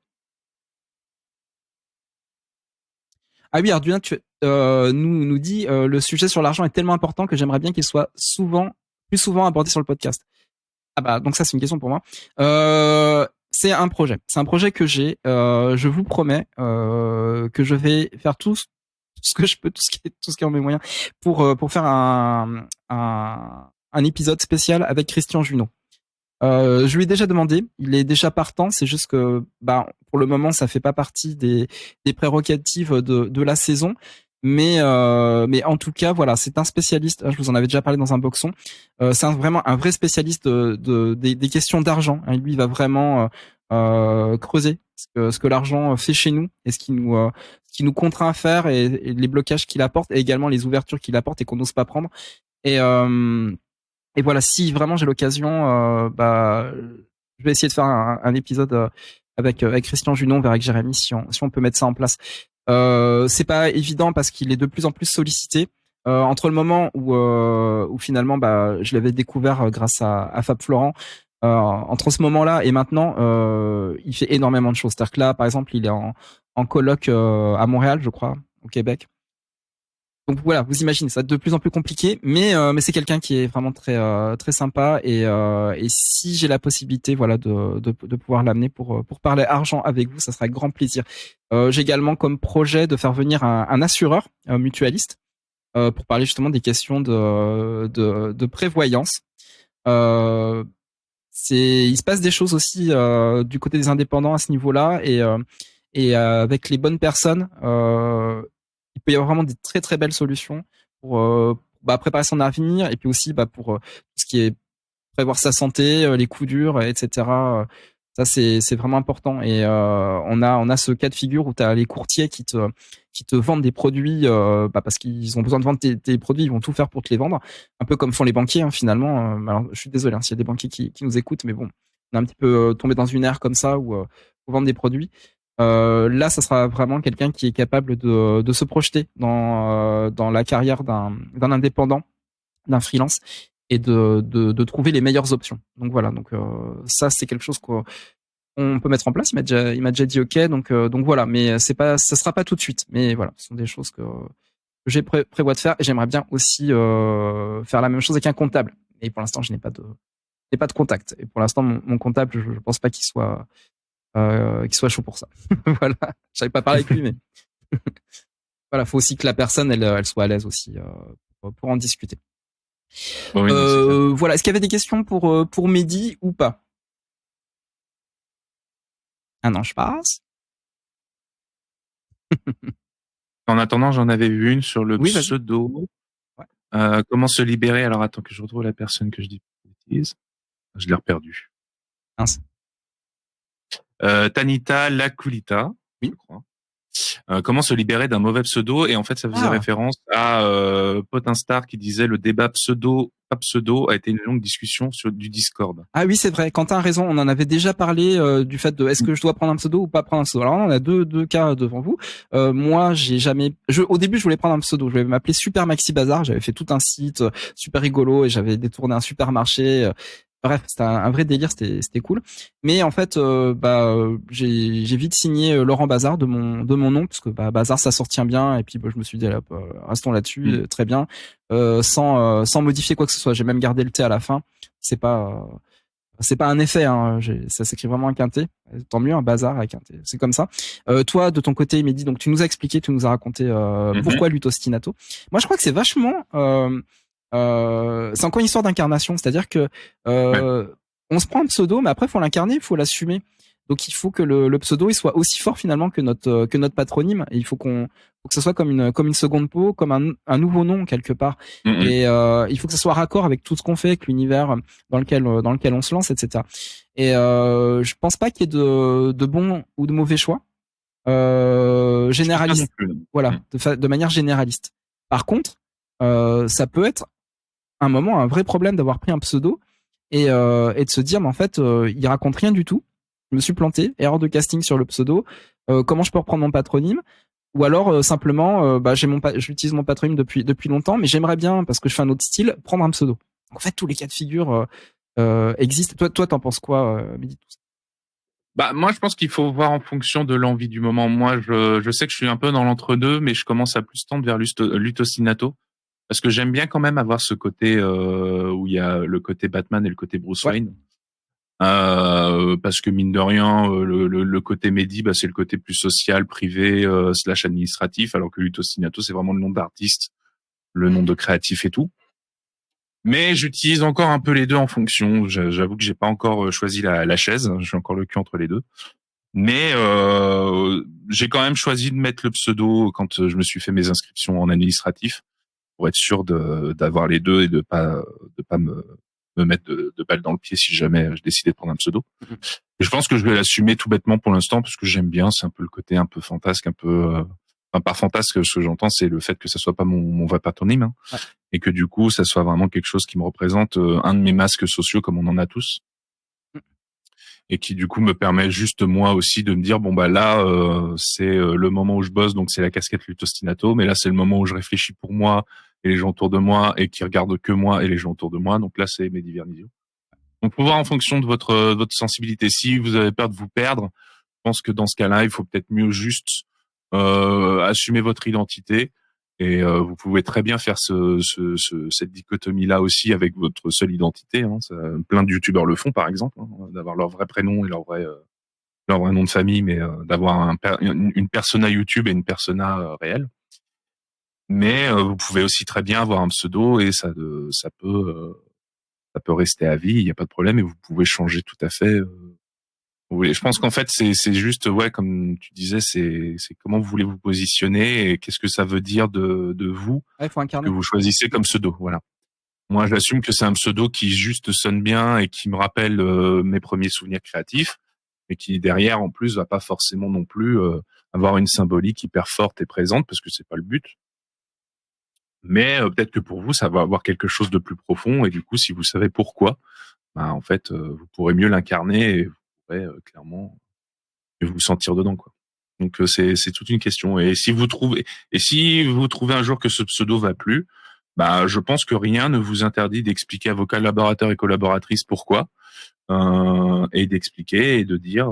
Ah oui, Arduin, nous dit le sujet sur l'argent est tellement important que j'aimerais bien qu'il soit plus souvent abordé sur le podcast. Ah bah donc ça c'est une question pour moi. C'est un projet que j'ai. Je vous promets que je vais faire tout ce que je peux, tout ce qui est en mes moyens pour faire un épisode spécial avec Christian Junot. Je lui ai déjà demandé, il est déjà partant, c'est juste que pour le moment ça fait pas partie des prérogatives de la saison, mais en tout cas voilà, c'est un spécialiste, je vous en avais déjà parlé dans un boxon, c'est vraiment un vrai spécialiste des questions d'argent, hein. Lui il va vraiment creuser ce que l'argent fait chez nous et ce qui nous contraint à faire et les blocages qu'il apporte et également les ouvertures qu'il apporte et qu'on n'ose pas prendre. Et voilà, si vraiment j'ai l'occasion, je vais essayer de faire un épisode avec Christian Junon, avec Jérémy, si on peut mettre ça en place. C'est pas évident parce qu'il est de plus en plus sollicité. Entre le moment où finalement je l'avais découvert grâce à Fab Florent, entre ce moment-là et maintenant, il fait énormément de choses. C'est-à-dire que là, par exemple, il est en colloque à Montréal, je crois, au Québec. Donc voilà, vous imaginez, ça va être de plus en plus compliqué, mais c'est quelqu'un qui est vraiment très très sympa et si j'ai la possibilité, voilà, de pouvoir l'amener pour parler argent avec vous, ça sera avec grand plaisir. J'ai également comme projet de faire venir un assureur mutualiste pour parler justement des questions de prévoyance. Il se passe des choses aussi du côté des indépendants à ce niveau-là et avec les bonnes personnes. Il peut y avoir vraiment des très très belles solutions pour préparer son avenir et puis aussi pour tout ce qui est prévoir sa santé, les coups durs, etc. Ça c'est vraiment important et on a ce cas de figure où tu as les courtiers qui te vendent des produits parce qu'ils ont besoin de vendre tes produits, ils vont tout faire pour te les vendre, un peu comme font les banquiers, hein, finalement. Alors je suis désolé s'il y a des banquiers qui nous écoutent, mais bon, on est un petit peu tombé dans une ère comme ça où faut vendre des produits. Là, ça sera vraiment quelqu'un qui est capable de se projeter dans la carrière d'un indépendant, d'un freelance, et de trouver les meilleures options. Donc voilà, ça c'est quelque chose qu'on peut mettre en place. Il m'a déjà dit OK, donc voilà, mais ça sera pas tout de suite. Mais voilà, ce sont des choses que j'ai prévois de faire. Et j'aimerais bien aussi faire la même chose avec un comptable. Et pour l'instant, je n'ai pas de contact. Et pour l'instant, mon comptable, je pense pas qu'il soit chaud pour ça. Voilà, j'avais pas parlé avec lui, mais voilà, faut aussi que la personne elle soit à l'aise aussi pour en discuter. Oui, voilà, est-ce qu'il y avait des questions pour Mehdi ou pas? Ah non, je passe. En attendant, j'en avais vu une sur le pseudo. Ouais. Comment se libérer? Alors attends que je retrouve la personne que je dis bêtise. Je l'ai reperdu. Mince. Tanita Lakulita, oui, je crois. Comment se libérer d'un mauvais pseudo, et en fait ça faisait référence à Potinstar qui disait le débat pseudo pas pseudo a été une longue discussion sur du Discord. Ah oui, c'est vrai, Quentin a raison, on en avait déjà parlé du fait de est-ce que je dois prendre un pseudo ou pas prendre un pseudo. Alors là, on a deux cas devant vous. Moi, au début je voulais prendre un pseudo, je voulais m'appeler Super Maxi Bazar, j'avais fait tout un site super rigolo et j'avais détourné un supermarché. Bref, c'était un vrai délire, c'était cool. Mais en fait, j'ai vite signé Laurent Bazar de mon nom, parce que Bazar ça sortient bien, et puis je me suis dit restons là-dessus, très bien, sans modifier quoi que ce soit. J'ai même gardé le T à la fin. C'est pas un effet, hein. Ça s'écrit vraiment un quintet. Tant mieux, un Bazar avec un T. C'est comme ça. Toi, de ton côté, Mehdi, donc tu nous as expliqué, tu nous as raconté pourquoi Lutostinato. Moi, je crois que c'est vachement c'est encore une histoire d'incarnation, c'est-à-dire que on se prend un pseudo, mais après faut l'incarner, il faut l'assumer. Donc il faut que le pseudo il soit aussi fort finalement que notre patronyme, et il faut que ça soit comme une seconde peau, comme un nouveau nom quelque part. Et il faut que ça soit raccord avec tout ce qu'on fait, avec l'univers dans lequel on se lance, etc. Et je pense pas qu'il y ait de bons ou de mauvais choix généralistes. Voilà, de manière généraliste. Par contre, ça peut être un moment un vrai problème d'avoir pris un pseudo et de se dire mais en fait il raconte rien du tout, je me suis planté, erreur de casting sur le pseudo, comment je peux reprendre mon patronyme, ou alors simplement j'utilise mon patronyme depuis longtemps, mais j'aimerais bien, parce que je fais un autre style, prendre un pseudo. En fait tous les cas de figure existent. Toi t'en penses quoi, Mehdi? Moi je pense qu'il faut voir en fonction de l'envie du moment. Moi je sais que je suis un peu dans l'entre-deux, mais je commence à plus tendre vers Lutostinato. Parce que j'aime bien quand même avoir ce côté où il y a le côté Batman et le côté Bruce Wayne. Parce que mine de rien, le côté Mehdi, c'est le côté plus social, privé, / administratif, alors que Lutostinato, c'est vraiment le nom d'artiste, le nom de créatif et tout. Mais j'utilise encore un peu les deux en fonction. J'avoue que j'ai pas encore choisi la chaise, j'ai encore le cul entre les deux. Mais j'ai quand même choisi de mettre le pseudo quand je me suis fait mes inscriptions en administratif, pour être sûr d'avoir les deux et de pas me mettre de balles dans le pied si jamais je décidais de prendre un pseudo. Et je pense que je vais l'assumer tout bêtement pour l'instant, parce que j'aime bien, c'est un peu le côté un peu fantasque, un peu pas fantasque, ce que j'entends c'est le fait que ça soit pas mon vrai patronyme, hein, et que du coup ça soit vraiment quelque chose qui me représente, un de mes masques sociaux comme on en a tous. Et qui du coup me permet juste moi aussi de me dire là c'est le moment où je bosse, donc c'est la casquette Lutostinato, mais là c'est le moment où je réfléchis pour moi et les gens autour de moi, et qui regardent que moi et les gens autour de moi, donc là c'est Mehdi Vernizio. Donc faut voir en fonction de votre sensibilité. Si vous avez peur de vous perdre, je pense que dans ce cas-là il faut peut-être mieux juste assumer votre identité, et vous pouvez très bien faire cette dichotomie-là aussi avec votre seule identité, hein. Plein de youtubeurs le font, par exemple, hein, d'avoir leur vrai prénom et leur vrai nom de famille, mais d'avoir une persona YouTube et une persona réelle. Mais vous pouvez aussi très bien avoir un pseudo, et ça peut rester à vie, il n'y a pas de problème, et vous pouvez changer tout à fait. Oui, je pense qu'en fait c'est juste comme tu disais, c'est comment vous voulez vous positionner et qu'est-ce que ça veut dire de vous, faut incarner, que vous choisissez comme pseudo. Voilà. Moi, j'assume que c'est un pseudo qui juste sonne bien et qui me rappelle mes premiers souvenirs créatifs, et qui derrière en plus va pas forcément non plus avoir une symbolique hyper forte et présente, parce que c'est pas le but. Mais peut-être que pour vous ça va avoir quelque chose de plus profond, et du coup si vous savez pourquoi, en fait vous pourrez mieux l'incarner, et vous pourrez clairement vous sentir dedans, quoi. Donc c'est toute une question. Et si vous trouvez un jour que ce pseudo va plus, je pense que rien ne vous interdit d'expliquer à vos collaborateurs et collaboratrices pourquoi, et d'expliquer et de dire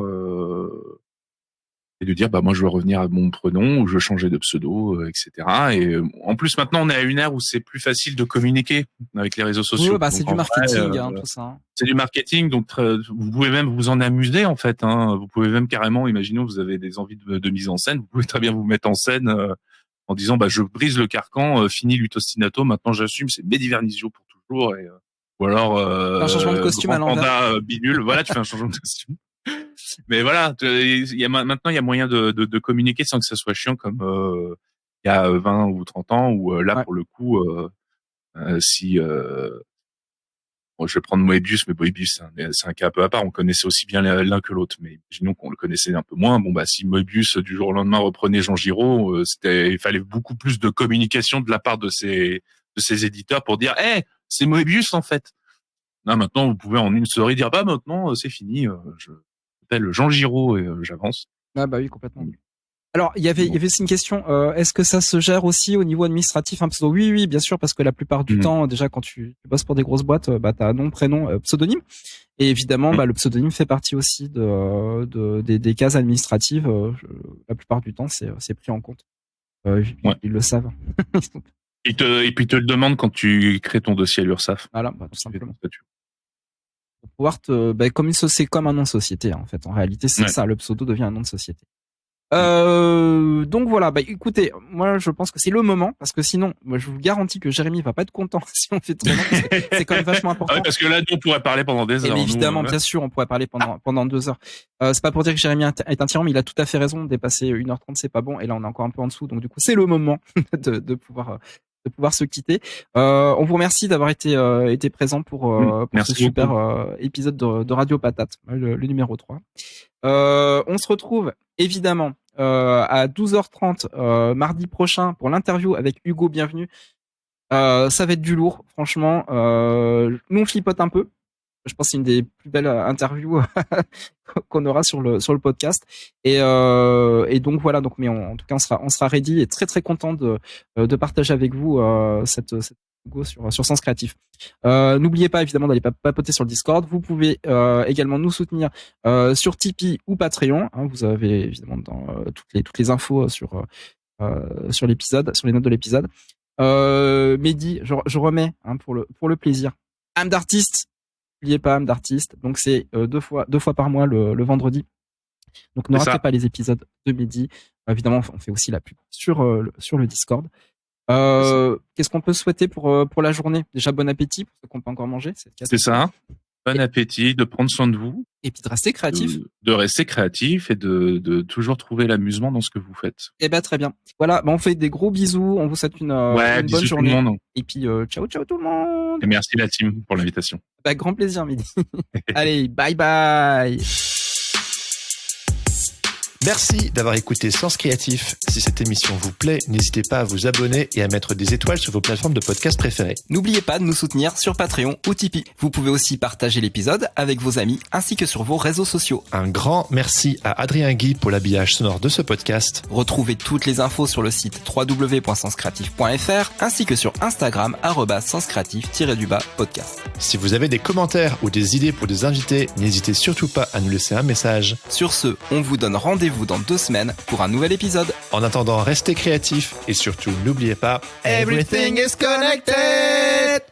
moi je veux revenir à mon prénom, ou je veux changer de pseudo, etc. Et en plus maintenant on est à une ère où c'est plus facile de communiquer avec les réseaux sociaux. Oui, c'est du marketing, tout ça. C'est du marketing, donc vous pouvez même vous en amuser en fait, hein. Vous pouvez même carrément, imaginons vous avez des envies de mise en scène, vous pouvez très bien vous mettre en scène en disant je brise le carcan, fini Lutostinato, maintenant j'assume, c'est Mehdi Vernizio pour toujours, et ou alors un changement de costume à l'envers. Bidule, voilà, tu fais un changement de costume. Mais voilà, maintenant il y a moyen de communiquer sans que ça soit chiant comme il y a 20 ou 30 ans, où là pour le coup si Bon, je vais prendre Moebius, mais Moebius, c'est un cas un peu à part. On connaissait aussi bien l'un que l'autre, mais imaginons qu'on le connaissait un peu moins. Bon, bah, si Moebius, du jour au lendemain, reprenait Jean Giraud, il fallait beaucoup plus de communication de la part de ces éditeurs pour dire, c'est Moebius, en fait. Là, maintenant, vous pouvez en une story dire, maintenant, c'est fini, je m'appelle Jean Giraud et j'avance. Ah, bah oui, complètement. Alors, il y avait aussi une question. Est-ce que ça se gère aussi au niveau administratif un pseudo? Oui, bien sûr, parce que la plupart du temps, déjà, quand tu bosses pour des grosses boîtes, t'as nom, prénom, pseudonyme. Et évidemment, le pseudonyme fait partie aussi des cases administratives. La plupart du temps, c'est pris en compte. Ils le savent. Et puis, te le demandent quand tu crées ton dossier à l'URSSAF. Voilà, tout simplement. Pour pouvoir c'est comme un nom de société, en fait. En réalité, c'est ça. Le pseudo devient un nom de société. Donc voilà, écoutez, moi je pense que c'est le moment, parce que sinon, moi je vous garantis que Jérémy va pas être content si on fait trop long, c'est quand même vachement important. Parce que là, nous, on pourrait parler pendant des heures. Évidemment, bien sûr, on pourrait parler pendant 2 heures. C'est pas pour dire que Jérémy est un tyran, mais il a tout à fait raison. Dépasser 1h30, c'est pas bon. Et là, on est encore un peu en dessous. Donc du coup, c'est le moment de pouvoir se quitter. On vous remercie d'avoir été présent pour ce super épisode de Radio Patate, le numéro 3. On se retrouve évidemment à 12h30 mardi prochain pour l'interview avec Hugo. Bienvenue. Ça va être du lourd, franchement. Nous on flipote un peu. Je pense que c'est une des plus belles interviews qu'on aura sur le podcast. Et donc voilà. Donc, mais en tout cas, on sera ready et très très content de partager avec vous cette Hugo sur Sens Créatif. N'oubliez pas évidemment d'aller papoter sur le Discord. Vous pouvez également nous soutenir sur Tipeee ou Patreon. Vous avez évidemment dans toutes les infos sur l'épisode, sur les notes de l'épisode. Mehdi, je remets pour le plaisir. Âme d'artiste. N'oubliez pas, âme d'artiste. Donc c'est deux fois par mois le vendredi. Donc ne ratez pas les épisodes de Mehdi. Évidemment, on fait aussi la pub sur le Discord. Qu'est-ce qu'on peut souhaiter pour la journée? Déjà, bon appétit pour ceux qui n'ont pas encore mangé. C'est ça. Bon appétit, de prendre soin de vous. Et puis de rester créatif. De rester créatif et de toujours trouver l'amusement dans ce que vous faites. Eh ben, très bien. Voilà. On fait des gros bisous. On vous souhaite une bonne journée. Tout le monde. Et puis, ciao tout le monde. Et merci la team pour l'invitation. Grand plaisir, Mehdi. Allez, bye bye. Merci d'avoir écouté Sens Créatif. Si cette émission vous plaît, n'hésitez pas à vous abonner et à mettre des étoiles sur vos plateformes de podcast préférées. N'oubliez pas de nous soutenir sur Patreon ou Tipeee. Vous pouvez aussi partager l'épisode avec vos amis ainsi que sur vos réseaux sociaux. Un grand merci à Adrien Guy pour l'habillage sonore de ce podcast. Retrouvez toutes les infos sur le site www.senscreatif.fr ainsi que sur Instagram @senscreatif_podcast. Si vous avez des commentaires ou des idées pour des invités, n'hésitez surtout pas à nous laisser un message. Sur ce, on vous donne rendez-vous dans 2 semaines pour un nouvel épisode. En attendant, restez créatifs et surtout n'oubliez pas, Everything is connected.